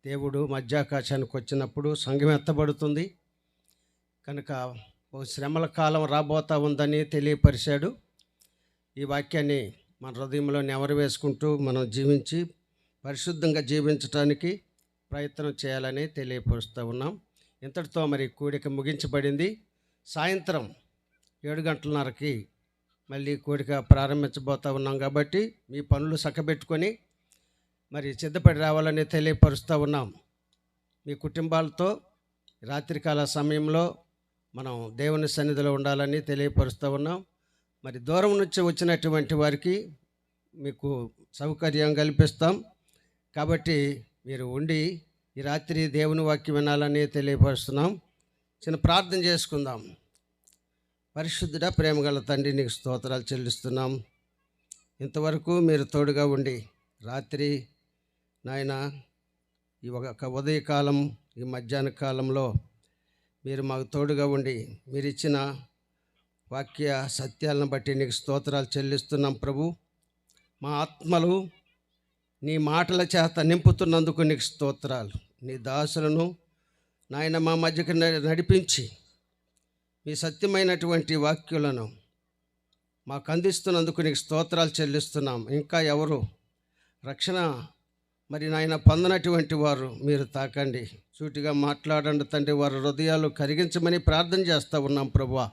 దేవుడు మధ్యాకాశానికి వచ్చినప్పుడు సంఘం ఎత్తబడుతుంది. కనుక ఒక శ్రమల కాలం రాబోతా ఉందని తెలియపరిచాడు. ఈ వాక్యాన్ని మన హృదయంలో నెవరు వేసుకుంటూ మనం జీవించి పరిశుద్ధంగా జీవించడానికి ప్రయత్నం చేయాలని తెలియపరుస్తూ ఉన్నాం. ఇంతటితో మరి కూడిక ముగించబడింది. సాయంత్రం 7:30కి మళ్ళీ కూడిక ప్రారంభించబోతూ ఉన్నాం. కాబట్టి మీ పనులు చక్కబెట్టుకొని మరి సిద్ధపడి రావాలని తెలియపరుస్తూ ఉన్నాం. మీ కుటుంబాలతో రాత్రికాల సమయంలో మనం దేవుని సన్నిధిలో ఉండాలని తెలియపరుస్తూ ఉన్నాం. మరి దూరం నుంచి వచ్చినటువంటి వారికి మీకు సౌకర్యం కల్పిస్తాం. కాబట్టి మీరు ఉండి ఈ రాత్రి దేవుని వాక్యం వినాలని తెలియపరుస్తున్నాం. చిన్న ప్రార్థన చేసుకుందాం. పరిశుద్ధుడా, ప్రేమగల తండ్రి, నీకు స్తోత్రాలు చెల్లిస్తున్నాం. ఇంతవరకు మీరు తోడుగా ఉండి రాత్రి నాయన ఈ ఒక ఉదయకాలం, ఈ మధ్యాహ్న కాలంలో మీరు మాకు తోడుగా ఉండి మీరు ఇచ్చిన వాక్య సత్యాలను బట్టి నీకు స్తోత్రాలు చెల్లిస్తున్నాం ప్రభు. మా ఆత్మలు నీ మాటల చేత నింపుతున్నందుకు నీకు స్తోత్రాలు. నీ దాసులను నాయన మా మధ్యకు నడిపించి మీ సత్యమైనటువంటి వాక్యులను మాకు అందిస్తున్నందుకు నీకు స్తోత్రాలు చెల్లిస్తున్నాం. ఇంకా ఎవరు రక్షణ మరి నాయన పొందనటువంటి వారు మీరు తాకండి, సూటిగా మాట్లాడండి తండ్రి. వారి హృదయాలు కరిగించమని ప్రార్థన చేస్తూ ఉన్నాం ప్రభువా.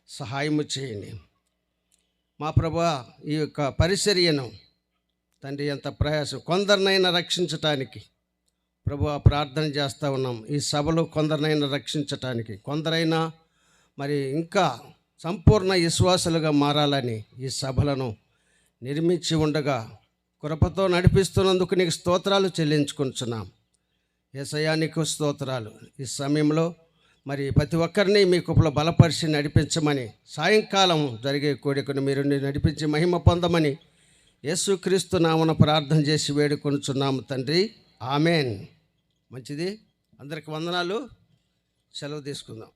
సహాయము చేయండి మా ప్రభువా. ఈ యొక్క పరిచర్యను తండ్రి ఎంత ప్రయాసం, కొందరినైనా రక్షించటానికి ప్రభువా ప్రార్థన చేస్తూ ఉన్నాం. ఈ సభలో కొందరినైనా రక్షించటానికి, కొందరైనా మరి ఇంకా సంపూర్ణ విశ్వాసులుగా మారాలని ఈ సభలను నిర్మించి ఉండగా కృపతో నడిపిస్తున్నందుకు నీకు స్తోత్రాలు చెల్లించుకుంటున్నాం. యేసయ్యా నీకు స్తోత్రాలు. ఈ సమయంలో మరి ప్రతి ఒక్కరిని మీ కృపలో బలపరిచి నడిపించమని, సాయంకాలం జరిగే కోడికను మీరు నడిపించి మహిమ పొందమని యేసుక్రీస్తు నామమున ప్రార్థన చేసి వేడుకొనుచున్నాము తండ్రి, ఆమెన్. మంచిది. అందరికి వందనాలు. సెలవు తీసుకుందాం.